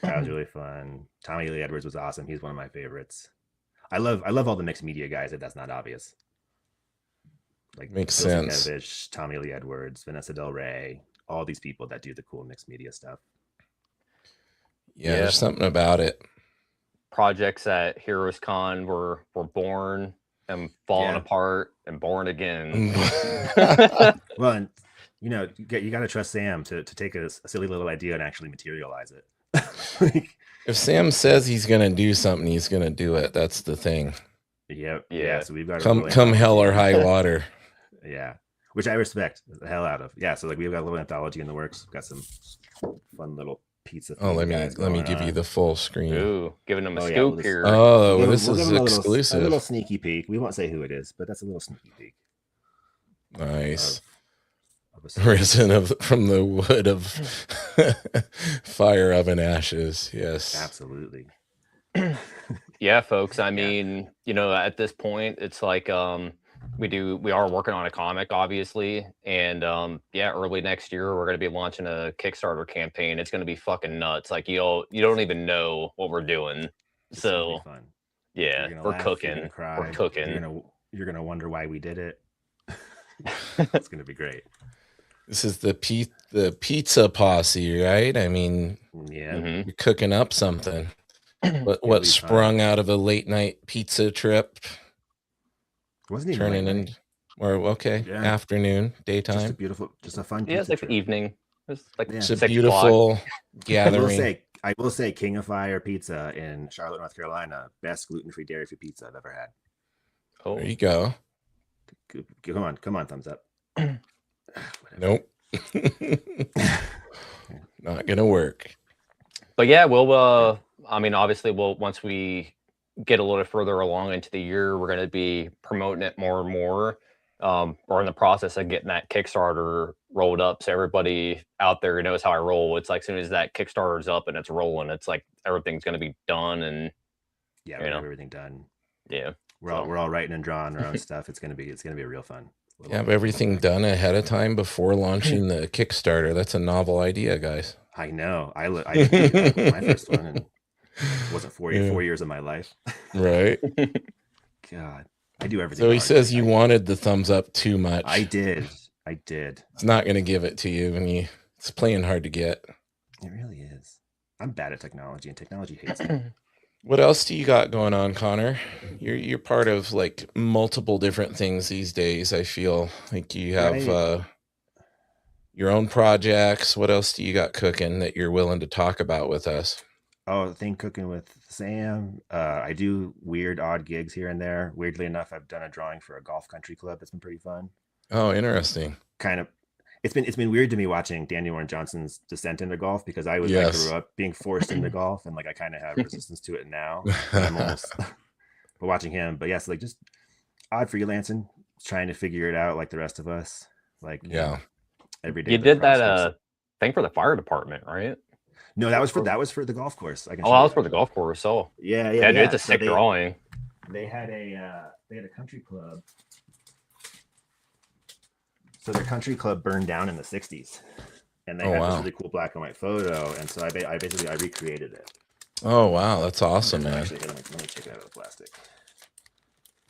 was really fun. Tommy Lee Edwards was awesome. He's one of my favorites. I love all the mixed media guys, if that's not obvious. Like makes sense. Sienkiewicz, Tommy Lee Edwards, Vanessa Del Rey, all these people that do the cool mixed media stuff. Yeah, there's something about it. Projects at Heroes Con were born and falling apart and born again. Well, and you got to trust Sam to take a silly little idea and actually materialize it. If Sam says he's gonna do something, he's gonna do it. That's the thing. Yep. Yeah. So we've got come hell or high water. Yeah, which I respect the hell out of. Yeah. So like we've got a little anthology in the works. We've got some fun little pizza. Oh, let me give you the full screen. Ooh, giving them a scoop here. Oh, this is exclusive. A little sneaky peek. We won't say who it is, but that's a little sneaky peek. Nice. Risen from the wood of fire oven ashes. Yes, absolutely. Yeah, folks. I mean, at this point, it's like we are working on a comic, obviously, and early next year we're going to be launching a Kickstarter campaign. It's going to be fucking nuts. Like you don't even know what we're doing. It's so fun. Yeah, we're laugh, cooking. We're cooking. You're gonna wonder why we did it. It's gonna be great. This is the pizza posse, right? I mean, you're cooking up something. What sprung out of a late night pizza trip? Wasn't even turning into afternoon, daytime. Just a fun. Yeah, it's like evening. It's like it's a beautiful gathering. I will say, King of Fire Pizza in Charlotte, North Carolina, best gluten-free, dairy-free pizza I've ever had. Oh, there you go. Come on, thumbs up. Nope. Not gonna work. But yeah, we'll obviously once we get a little further along into the year, we're gonna be promoting it more and more. or in the process of getting that Kickstarter rolled up, so everybody out there knows how I roll. It's like as soon as that Kickstarter's up and it's rolling, it's like everything's going to be done, and we have everything done. Yeah, we're all writing and drawing our own stuff. It's gonna be real fun. You have everything done ahead of time before launching the Kickstarter. That's a novel idea, guys. I know. I did my first one, and it wasn't 4 years of my life. Right. God, I do everything. So he says you wanted the thumbs up too much. I did. It's not going to give it to you, and it's playing hard to get. It really is. I'm bad at technology, and technology hates me. What else do you got going on, Connor? You're part of like multiple different things these days. I feel like you have your own projects. What else do you got cooking that you're willing to talk about with us? Oh, the thing cooking with Sam. I do weird, odd gigs here and there. Weirdly enough, I've done a drawing for a golf country club. That's been pretty fun. Oh, interesting. Kind of. It's been weird to me watching Daniel Warren Johnson's descent into golf, because I grew up being forced into golf, and like I kind of have resistance to it now. But watching him, but yes, like just odd freelancing, trying to figure it out like the rest of us. Like every day. You did that thing for the fire department, right? No, that was for the golf course. That was for the golf course. So yeah, dude, it's a sick drawing. They had a country club. So their country club burned down in the 60s, and they had this really cool black and white photo, and so I basically recreated it. Oh wow, that's awesome, man. Actually, let me take it out of the plastic.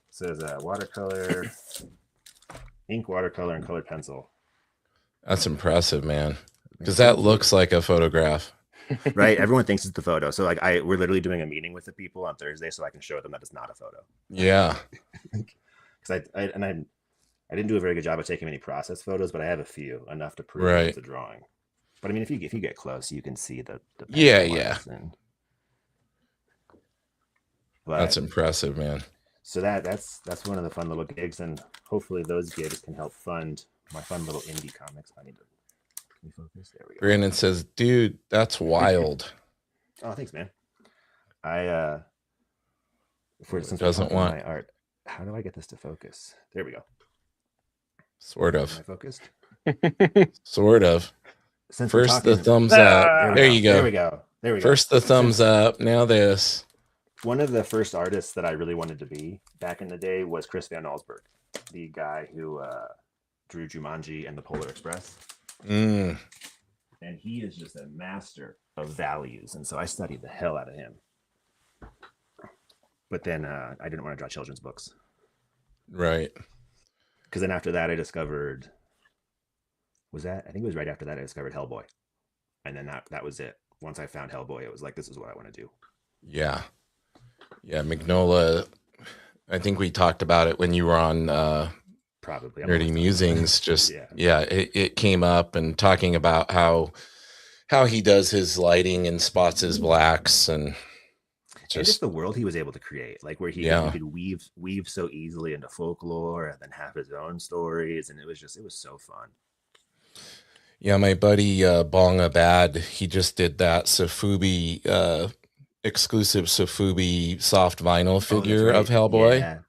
So there's watercolor, ink, watercolor, and colored pencil. That's impressive, man, because that looks like a photograph. Right, everyone thinks it's the photo. So like we're literally doing a meeting with the people on Thursday, so I can show them that it's not a photo. Yeah. Because I didn't do a very good job of taking any process photos, but I have a few, enough to prove it's a drawing. But I mean, if you get close, you can see the that's impressive, man. So that's one of the fun little gigs, and hopefully those gigs can help fund my fun little indie comics. Can we focus? There we go. Brandon says, "Dude, that's wild." Oh, thanks, man. Doesn't want my art. How do I get this to focus? There we go. Sort of. Am I focused? Sort of. Since first the thumbs up. There you go. There we go. First the thumbs up. Now this. One of the first artists that I really wanted to be back in the day was Chris Van Allsburg, the guy who drew Jumanji and the Polar Express. And he is just a master of values, and so I studied the hell out of him. But then I didn't want to draw children's books. Right. Because then after that, I discovered, I think it was right after that I discovered Hellboy. And then that was it. Once I found Hellboy, it was like, this is what I want to do. Yeah. Yeah, Magnola, I think we talked about it when you were on probably Nerdy Musings. Just, it came up, and talking about how he does his lighting and spots his blacks, and just the world he was able to create, like where he could weave so easily into folklore and then have his own stories, and it was so fun. Yeah, my buddy Bonga Bad, he just did that Sofubi exclusive Sofubi soft vinyl figure of Hellboy,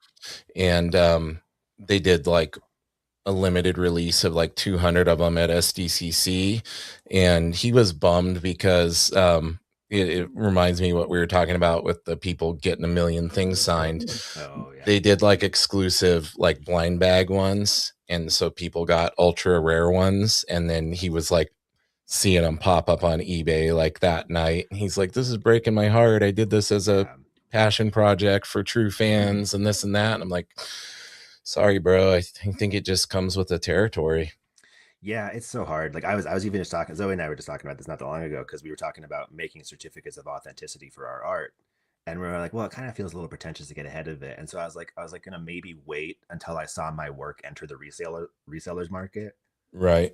and they did like a limited release of like 200 of them at SDCC, and he was bummed because it reminds me what we were talking about with the people getting a million things signed. They did like exclusive like blind bag ones, and so people got ultra rare ones, and then he was like seeing them pop up on eBay like that night. He's like, this is breaking my heart. I did this as a passion project for true fans and this and that. And I'm like, sorry, bro. I think it just comes with the territory. Yeah, it's so hard. Like I was even just talking, Zoe and I were just talking about this not that long ago, because we were talking about making certificates of authenticity for our art. And we were like, well, it kind of feels a little pretentious to get ahead of it. And so I was like, gonna maybe wait until I saw my work enter the resellers market. Right.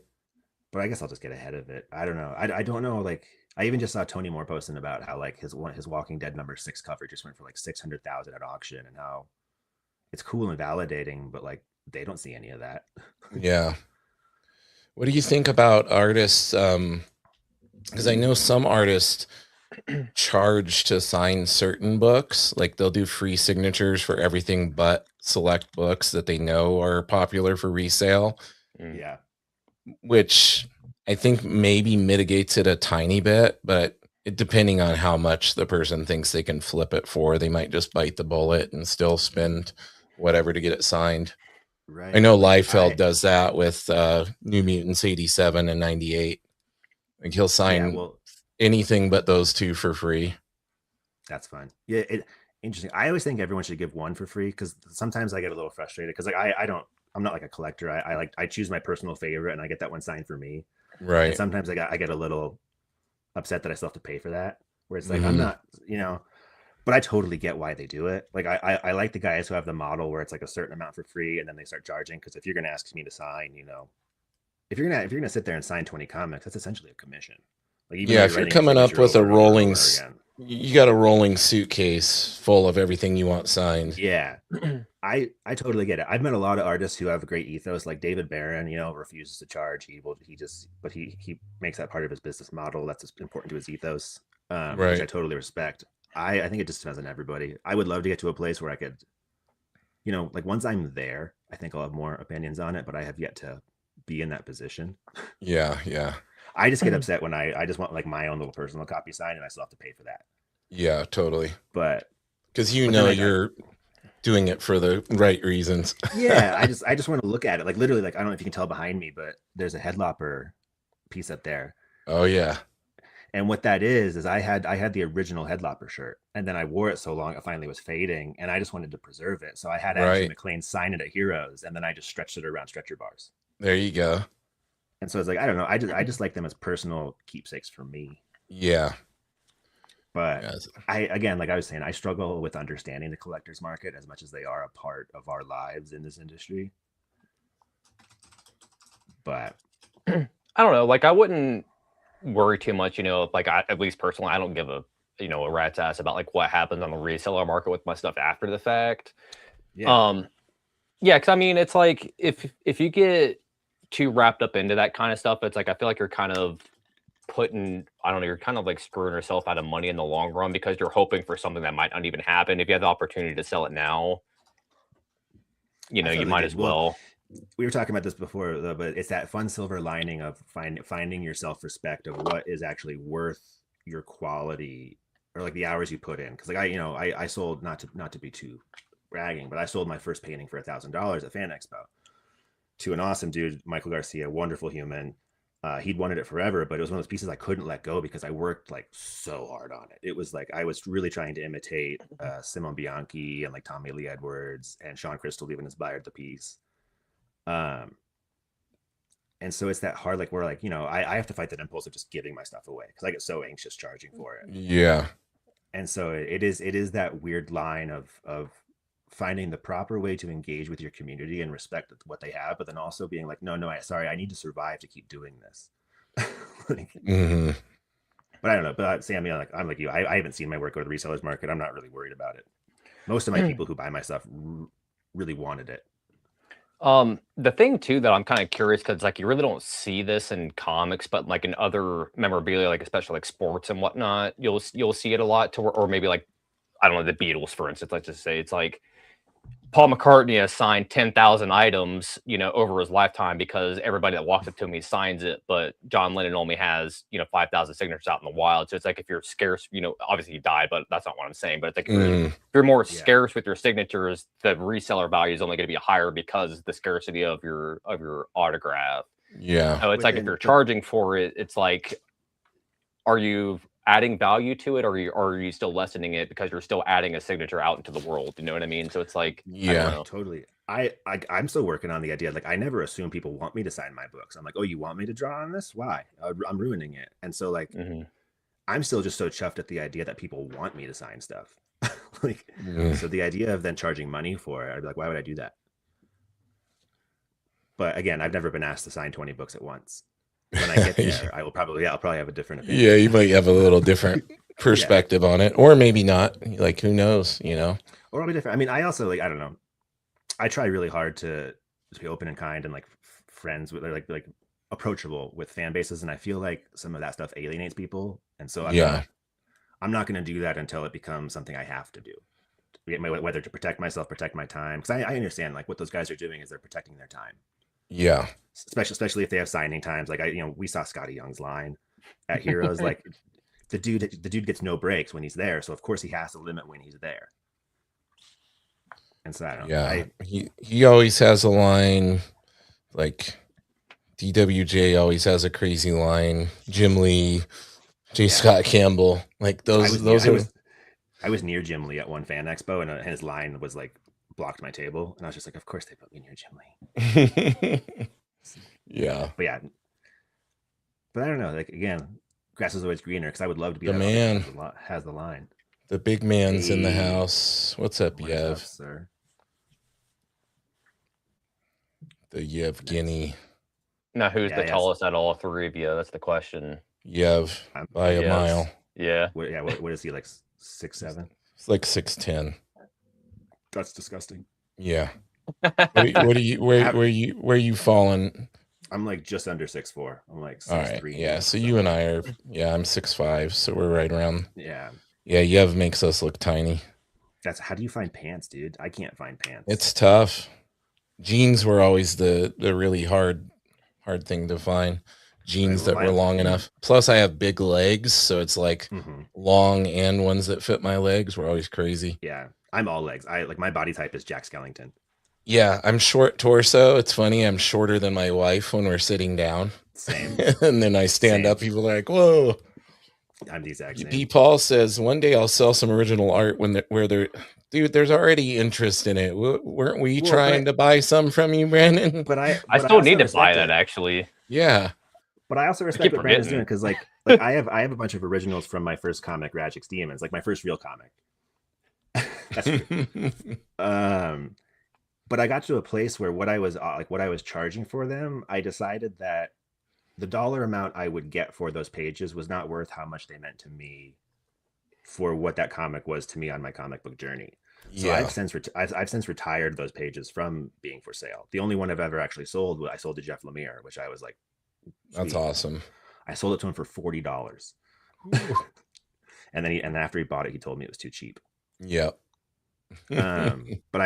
But I guess I'll just get ahead of it. I don't know. I don't know. Like I even just saw Tony Moore posting about how like his Walking Dead #6 cover just went for like 600,000 at auction, and how it's cool and validating, but like they don't see any of that. Yeah. What do you think about artists? Because I know some artists charge to sign certain books. Like they'll do free signatures for everything but select books that they know are popular for resale. Yeah. Which I think maybe mitigates it a tiny bit, but depending on how much the person thinks they can flip it for, they might just bite the bullet and still spend whatever to get it signed. Right. I know Liefeld does that with New Mutants 87 and 98. Like he'll sign anything but those two for free. That's fun. Yeah, interesting. I always think everyone should give one for free because sometimes I get a little frustrated because like I'm not like a collector. I choose my personal favorite and I get that one signed for me. Right. And sometimes I get a little upset that I still have to pay for that. Where it's like I'm not, but I totally get why they do it. Like I like the guys who have the model where it's like a certain amount for free and then they start charging. Because if you're gonna ask me to sign, if you're gonna sit there and sign 20 comics, that's essentially a commission. Like even if you're coming up with a rolling, you got a rolling suitcase full of everything you want signed. Yeah, I totally get it. I've met a lot of artists who have a great ethos, like David Barron. Refuses to charge. He makes that part of his business model. That's important to his ethos, which I totally respect. I think it just depends on everybody. I would love to get to a place where I could, like once I'm there, I think I'll have more opinions on it. But I have yet to be in that position. Yeah. I just get upset when I just want like my own little personal copy signed and I still have to pay for that. Yeah, totally. But because you're doing it for the right reasons. Yeah, I just want to look at it. Like literally, like I don't know if you can tell behind me, but there's a Headlopper piece up there. Oh yeah. And what that is I had the original Headlopper shirt, and then I wore it so long it finally was fading, and I just wanted to preserve it. So I had Ashley McLean sign it at Heroes, and then I just stretched it around stretcher bars. There you go. And so it's like I don't know. I just like them as personal keepsakes for me. Yeah. But like I was saying, I struggle with understanding the collector's market as much as they are a part of our lives in this industry. But I don't know. Like I wouldn't worry too much, like at least personally, I don't give a rat's ass about like what happens on the reseller market with my stuff after the fact. Yeah. Because I mean, it's like if you get too wrapped up into that kind of stuff, it's like I feel like you're kind of you're kind of like screwing yourself out of money in the long run because you're hoping for something that might not even happen. If you have the opportunity to sell it now, you might as well. We were talking about this before, though, but it's that fun silver lining of finding your self-respect of what is actually worth your quality or like the hours you put in. Because like I sold, not to be too bragging, but I sold my first painting for $1,000 at Fan Expo to an awesome dude, Michael Garcia, wonderful human. He'd wanted it forever, but it was one of those pieces I couldn't let go because I worked like so hard on it. It was like I was really trying to imitate Simone Bianchi and like Tommy Lee Edwards, and Sean Crystal even inspired the piece. And so it's that hard, like where like I have to fight that impulse of just giving my stuff away because I get so anxious charging for it. Yeah. And so it is that weird line of finding the proper way to engage with your community and respect what they have, but then also being like, no, I need to survive to keep doing this. But I don't know. But Sam, I'm like you. I haven't seen my work go to the resellers market. I'm not really worried about it. Most of my people who buy my stuff really wanted it. The thing too that I'm kind of curious because like you really don't see this in comics, but like in other memorabilia, like especially like sports and whatnot, you'll see it a lot or maybe like I don't know, the Beatles, for instance. Let's just say it's like Paul McCartney has signed 10,000 items, over his lifetime because everybody that walks up to him signs it. But John Lennon only has, 5,000 signatures out in the wild. So it's like if you're scarce, obviously he died, but that's not what I'm saying. But it's like if you're more scarce with your signatures, the reseller value is only going to be higher because the scarcity of your autograph. Yeah. So it's like if you're charging for it, it's like, are you adding value to it, or are you still lessening it because you're still adding a signature out into the world? You know what I mean? So it's like, yeah, totally. I'm still working on the idea. Like, I never assume people want me to sign my books. I'm like, oh, you want me to draw on this? Why? I'm ruining it. And so like, I'm still just so chuffed at the idea that people want me to sign stuff. So the idea of then charging money for it, I'd be like, why would I do that? But again, I've never been asked to sign 20 books at once. When I get there, I'll probably have a different opinion. Yeah, you might have a little different perspective on it, or maybe not. Like, who knows? Or I'll be different. I mean, I also I don't know. I try really hard to be open and kind and like friends with like approachable with fan bases, and I feel like some of that stuff alienates people, and so I'm not going to do that until it becomes something I have to do. whether to protect myself, protect my time. Because I understand like what those guys are doing is they're protecting their time. Yeah. Especially if they have signing times. Like we saw Scotty Young's line at Heroes. Like the dude gets no breaks when he's there. So of course he has to limit when he's there. And so I don't know. He always has a line, like DWJ always has a crazy line. Jim Lee, J. Scott Campbell, like I was near Jim Lee at one fan expo, and his line was like blocked my table, and I was just like, of course they put me near Jim Lee. Yeah, but I don't know. Like again, grass is always greener, because I would love to be the man has the line. The big man's in the house. What's up, Yev? Sir? The Yevgeny. Now, who's the tallest out of all three of you? That's the question. Yev by a mile. Yeah. What is he, like 6'7"? It's like 6'10". That's disgusting. Yeah. Where are you falling? I'm like just under 6'4". I'm like 6'3". All right. Yeah. So you and I are. Yeah, I'm 6'5". So we're right around. Yeah. Yeah. Yev makes us look tiny. How do you find pants, dude? I can't find pants. It's tough. Jeans were always the really hard thing to find. Jeans that were long enough. Plus I have big legs, so it's like long and ones that fit my legs were always crazy. Yeah, I'm all legs. My body type is Jack Skellington. Yeah, I'm short torso. It's funny, I'm shorter than my wife when we're sitting down. Same. And then I stand up, people are like, whoa. I'm the exact same. P. Paul says, one day I'll sell some original art dude, there's already interest in it. Weren't we trying to buy some from you, Brandon? But I still need to buy that, actually. Yeah. But I also respect what Brandon's doing, because like I have a bunch of originals from my first comic, Rajik's Demons, like my first real comic. That's true. But I got to a place where what I was charging for them, I decided that the dollar amount I would get for those pages was not worth how much they meant to me for what that comic was to me on my comic book journey. So I've since retired those pages from being for sale. The only one I've ever actually sold, I sold to Jeff Lemire, which I was like, sweet. That's awesome. I sold it to him for $40. and then after he bought it, he told me it was too cheap. Yep. But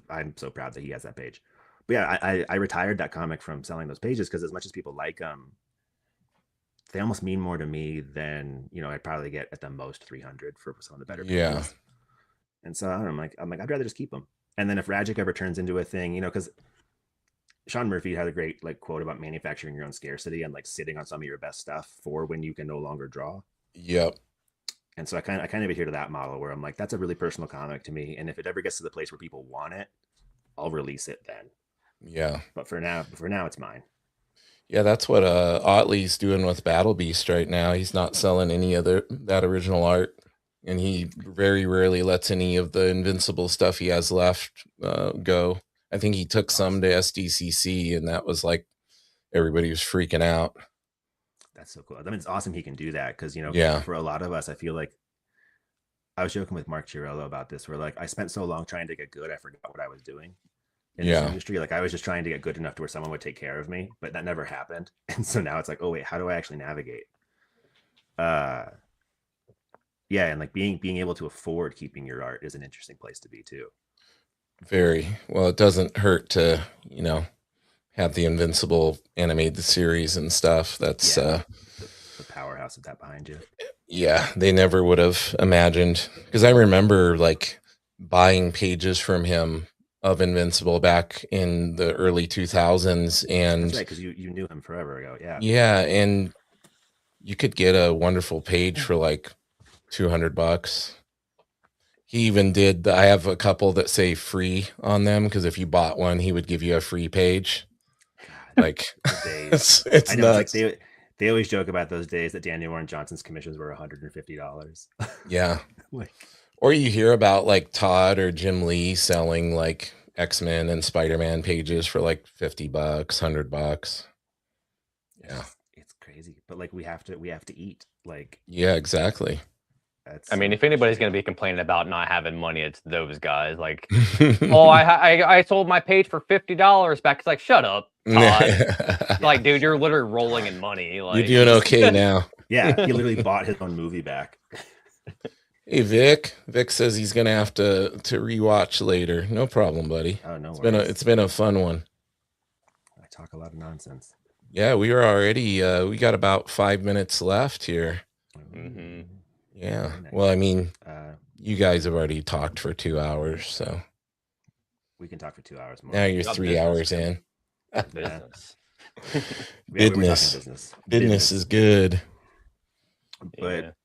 I'm so proud that he has that page. But yeah, I retired that comic from selling those pages, because as much as people like them, they almost mean more to me than, I'd probably get at the most 300 for some of the better pages. Yeah. And so I'm like, I'd rather just keep them. And then if Rajik ever turns into a thing, because Sean Murphy had a great quote about manufacturing your own scarcity and sitting on some of your best stuff for when you can no longer draw. Yep. And so I kind of adhere to that model, where I'm like, that's a really personal comic to me. And if it ever gets to the place where people want it, I'll release it then. Yeah. But for now, it's mine. Yeah, that's what Otley's doing with Battle Beast right now. He's not selling any of that original art, and he very rarely lets any of the Invincible stuff he has left go. I think he took some to SDCC, and that was like everybody was freaking out. That's so cool. I mean, it's awesome he can do that, because for a lot of us, I feel like I was joking with Mark Chiarello about this, where I spent so long trying to get good, I forgot what I was doing in this industry. I was just trying to get good enough to where someone would take care of me, but that never happened. And so now it's like, oh wait, how do I actually navigate? And being able to afford keeping your art is an interesting place to be too. Very well. It doesn't hurt to have the Invincible animated series and stuff. That's the powerhouse of that behind you. Yeah, they never would have imagined, because I remember buying pages from him of Invincible back in the early 2000s, and that's right, because you knew him forever ago. Yeah, and you could get a wonderful page for $200. He even did. I have a couple that say free on them, because if you bought one, he would give you a free page. It's I know, nuts. They always joke about those days that Daniel Warren Johnson's commissions were $150. Yeah. Or you hear about Todd or Jim Lee selling X-Men and Spider-Man pages for $50, $100. Yeah. It's crazy. But we have to eat. Yeah, exactly. I mean, if anybody's going to be complaining about not having money, it's those guys. I sold my page for $50 back. It's shut up, Todd. Dude, you're literally rolling in money. You're doing okay now. Yeah, he literally bought his own movie back. Hey, Vic. Vic says he's gonna have to rewatch later. No problem, buddy. Oh no, it's been a fun one. I talk a lot of nonsense. Yeah, we were already. We got about 5 minutes left here. Mm-hmm. Yeah. Nice. Well, I mean, you guys have already talked for 2 hours, so we can talk for 2 hours more. Now you're 3 hours in. Business. Business is good. But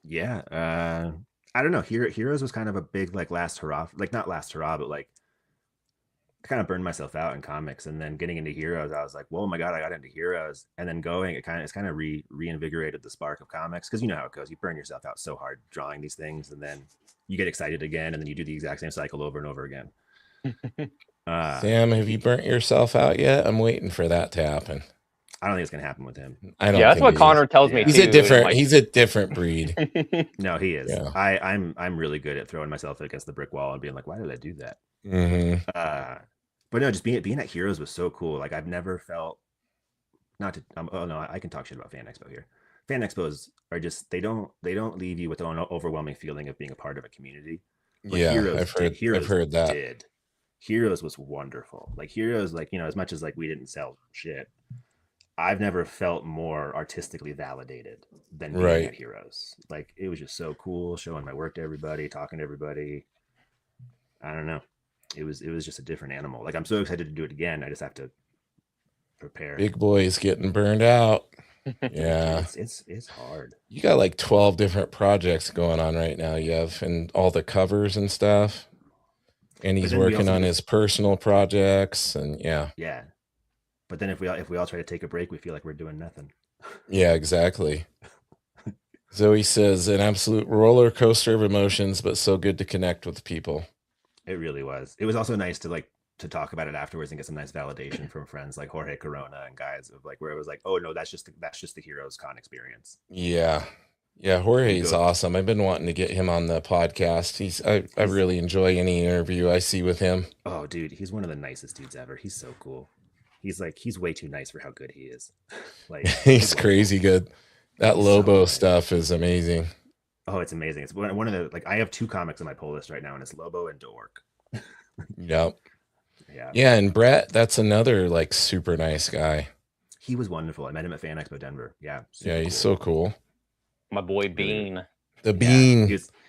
yeah, I don't know. Heroes was kind of a big like last hurrah, like not last hurrah, but like I kind of burned myself out in comics, and then getting into Heroes, I was like, "Whoa, my god, I got into Heroes!" And then it's kind of reinvigorated the spark of comics, because you know how it goes. You burn yourself out so hard drawing these things, and then you get excited again, and then you do the exact same cycle over and over again. Sam, have you burnt yourself out yet? I'm waiting for that to happen. I don't think it's gonna happen with him. That's what Connor tells me. He's a different breed. No, he is. Yeah. I'm really good at throwing myself against the brick wall and being like, why did I do that? Mm-hmm. But no, just being at Heroes was so cool. Like I've never felt I can talk shit about Fan Expo here. Fan Expos are just they don't leave you with an overwhelming feeling of being a part of a community. But I've heard that. Heroes was wonderful. Like Heroes, like, you know, as much as like we didn't sell shit, I've never felt more artistically validated than being at Heroes. Like it was just so cool, showing my work to everybody, talking to everybody. I don't know. It was just a different animal. Like I'm so excited to do it again. I just have to prepare. Big boy's getting burned out. Yeah. It's hard. You got like 12 different projects going on right now, Yev, and all the covers and stuff. And he's working on his personal projects, and yeah. But then if we all try to take a break, we feel like we're doing nothing. Yeah, exactly. Zoe says an absolute roller coaster of emotions, but so good to connect with people. It really was. It was also nice to talk about it afterwards and get some nice validation from friends like Jorge Corona and guys of like where it was like, oh no, that's just the Heroes Con experience. Yeah. Jorge's awesome. I've been wanting to get him on the podcast. I really enjoy any interview I see with him. Oh, dude, he's one of the nicest dudes ever. He's so cool. He's way too nice for how good he is. Like he's crazy good. That Lobo stuff is amazing. Oh, it's amazing. It's one of the, like, I have 2 comics on my pull list right now, and it's Lobo and Dork. Yep. Yeah, and Brett, that's another like super nice guy. He was wonderful. I met him at Fan Expo Denver. Yeah. He's so cool. My boy Bean. The Bean.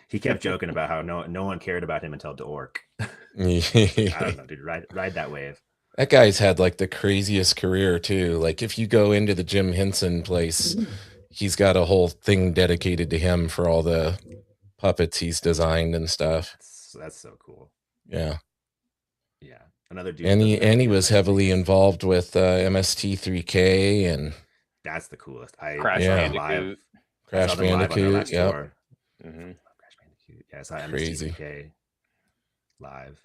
He kept joking about how no one cared about him until Dork. I don't know, dude. Ride that wave. That guy's had like the craziest career too. Like if you go into the Jim Henson place, he's got a whole thing dedicated to him for all the puppets he's designed and stuff. That's so cool. Yeah. Another dude. And he was heavily involved with MST3K, and that's the coolest. Crash Bandicoot. Crash Bandicoot. Yeah. Mm-hmm. Crash Bandicoot. Yeah, I saw MST3K live.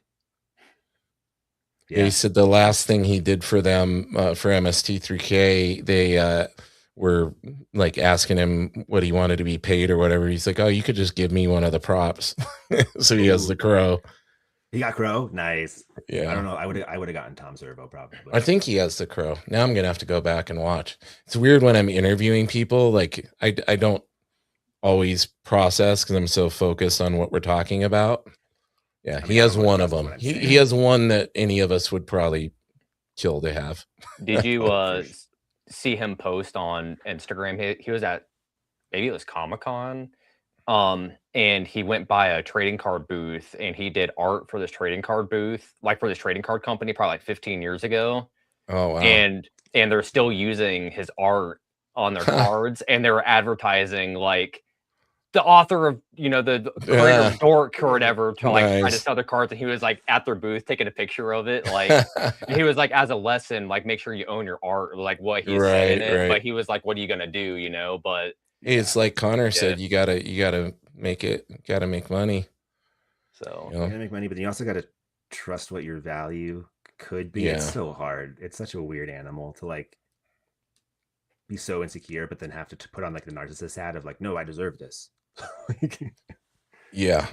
Yeah. He said the last thing he did for them, for MST3K, they were like asking him what he wanted to be paid or whatever. He's like, oh, you could just give me one of the props. So he has the crow. He got crow? Nice. Yeah. I don't know. I would have gotten Tom Servo probably. I think he has the crow. Now I'm going to have to go back and watch. It's weird when I'm interviewing people. Like I don't always process because I'm so focused on what we're talking about. Yeah, he has one of them. He has one that any of us would probably kill to have. Did you see him post on Instagram? He was at, maybe it was Comic-Con, and he went by a trading card booth and he did art for this trading card booth, like for this trading card company, probably like 15 years ago. Oh wow! And they're still using his art on their cards, and they were advertising like the author of, you know, the creator of Dork or whatever to like try to sell their cards, and he was like at their booth taking a picture of it. Like he was like, as a lesson, like make sure you own your art, like what he's saying in it. But he was like, what are you gonna do, you know? But it's like Connor said, you gotta make it, gotta make money. So you gotta make money, but you also gotta trust what your value could be. It's so hard. It's such a weird animal to like be so insecure, but then have to put on like the narcissist hat of like, no, I deserve this. Yeah.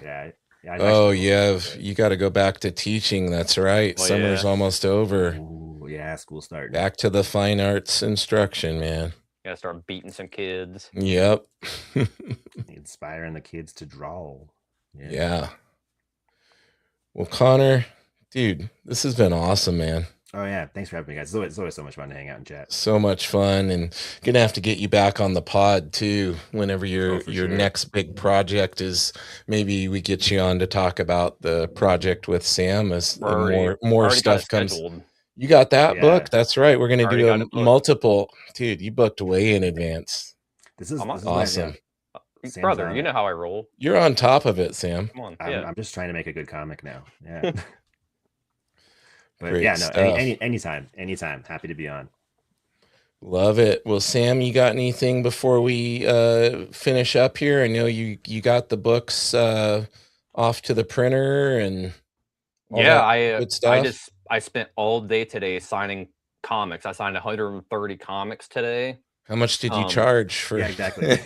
Oh, you got to go back to teaching. That's right. Oh, Summer's almost over. Ooh, yeah, school starting. Back to the fine arts instruction, man. Gotta start beating some kids. Yep. Inspiring the kids to draw. Yeah. Well, Connor, dude, this has been awesome, man. Oh yeah, thanks for having me, guys. It's always so much fun to hang out and chat. So much fun, and gonna have to get you back on the pod too. Whenever your next big project is, maybe we get you on to talk about the project with Sam as more stuff comes. Scheduled. You got that book? That's right. We're gonna do a multiple. Dude, you booked way in advance. This is awesome. Brother, you know how I roll. You're on top of it, Sam. Come on. I'm just trying to make a good comic now. Yeah. But Great yeah, no, stuff. anytime. Happy to be on. Love it. Well, Sam, you got anything before we finish up here? I know you got the books off to the printer and all good stuff. I spent all day today signing comics. I signed 130 comics today. How much did you charge for? Yeah, exactly.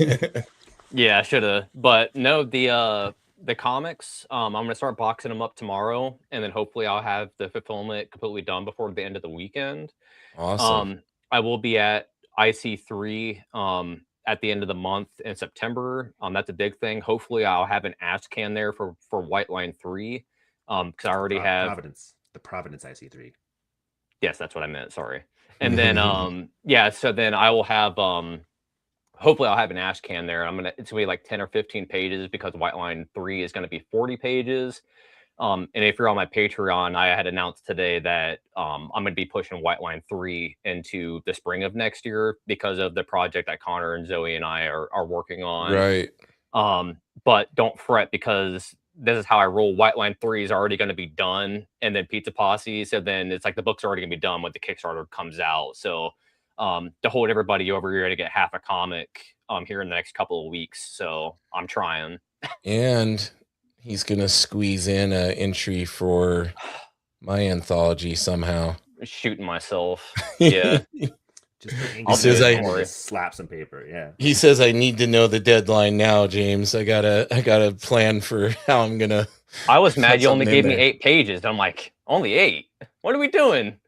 Yeah, I should have. But no, the comics, I'm going to start boxing them up tomorrow, and then hopefully I'll have the fulfillment completely done before the end of the weekend. Awesome. I will be at IC3 at the end of the month in September. That's a big thing. Hopefully I'll have an ash can there for White Line 3 because I already have the Providence IC3. Yes, that's what I meant. Sorry. And then yeah, so then I will have hopefully I'll have an ash can there. It's gonna be like 10 or 15 pages because White Line 3 is gonna be 40 pages. And if you're on my Patreon, I had announced today that I'm gonna be pushing White Line 3 into the spring of next year because of the project that Connor and Zoe and I are working on. Right. But don't fret because this is how I roll. White Line 3 is already going to be done, and then Pizza Posse. So then it's like the book's already going to be done when the Kickstarter comes out. So to hold everybody over here to get half a comic here in the next couple of weeks. So I'm trying. And he's going to squeeze in an entry for my anthology somehow. Shooting myself. Yeah. He says I slap some paper. Yeah. He says I need to know the deadline now, James. I gotta plan for how I'm gonna. I was mad you only gave me 8 pages. I'm like, only 8? What are we doing?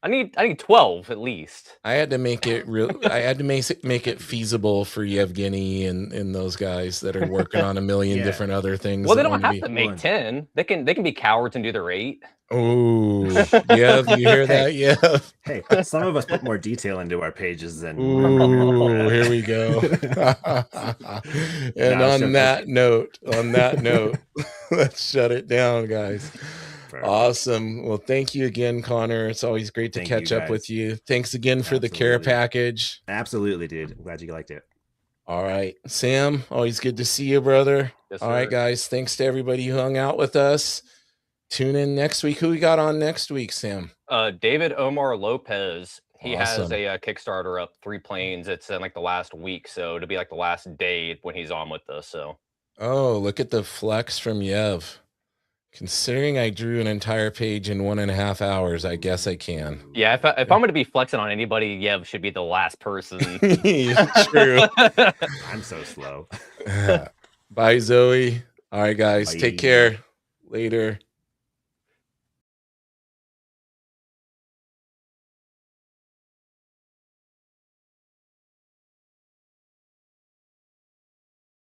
I need 12 at least. I had to make it real. I had to make it feasible for Yevgeny and those guys that are working on a million different other things. Well, they don't have to make 10. They can be cowards and do their 8. Oh, yeah, you hear that? Yeah. Hey, some of us put more detail into our pages than. Ooh, here we go. And on that note, let's shut it down, guys. Awesome. Well, thank you again, Connor. It's always great to catch up with you. Thanks again for the care package. Absolutely, dude. I'm glad you liked it. All right, Sam, always good to see you, brother. Yes, all right, guys. Thanks to everybody who hung out with us. Tune in next week. Who we got on next week, Sam? David Omar Lopez. He has a Kickstarter up, 3 Planes. It's in like the last week, so it'll be like the last day when he's on with us. So. Oh, look at the flex from Yev. Considering I drew an entire page in 1.5 hours, I guess I can. Yeah, if I'm going to be flexing on anybody, Yev should be the last person. True. I'm so slow. Bye, Zoe. All right, guys. Take care. Later.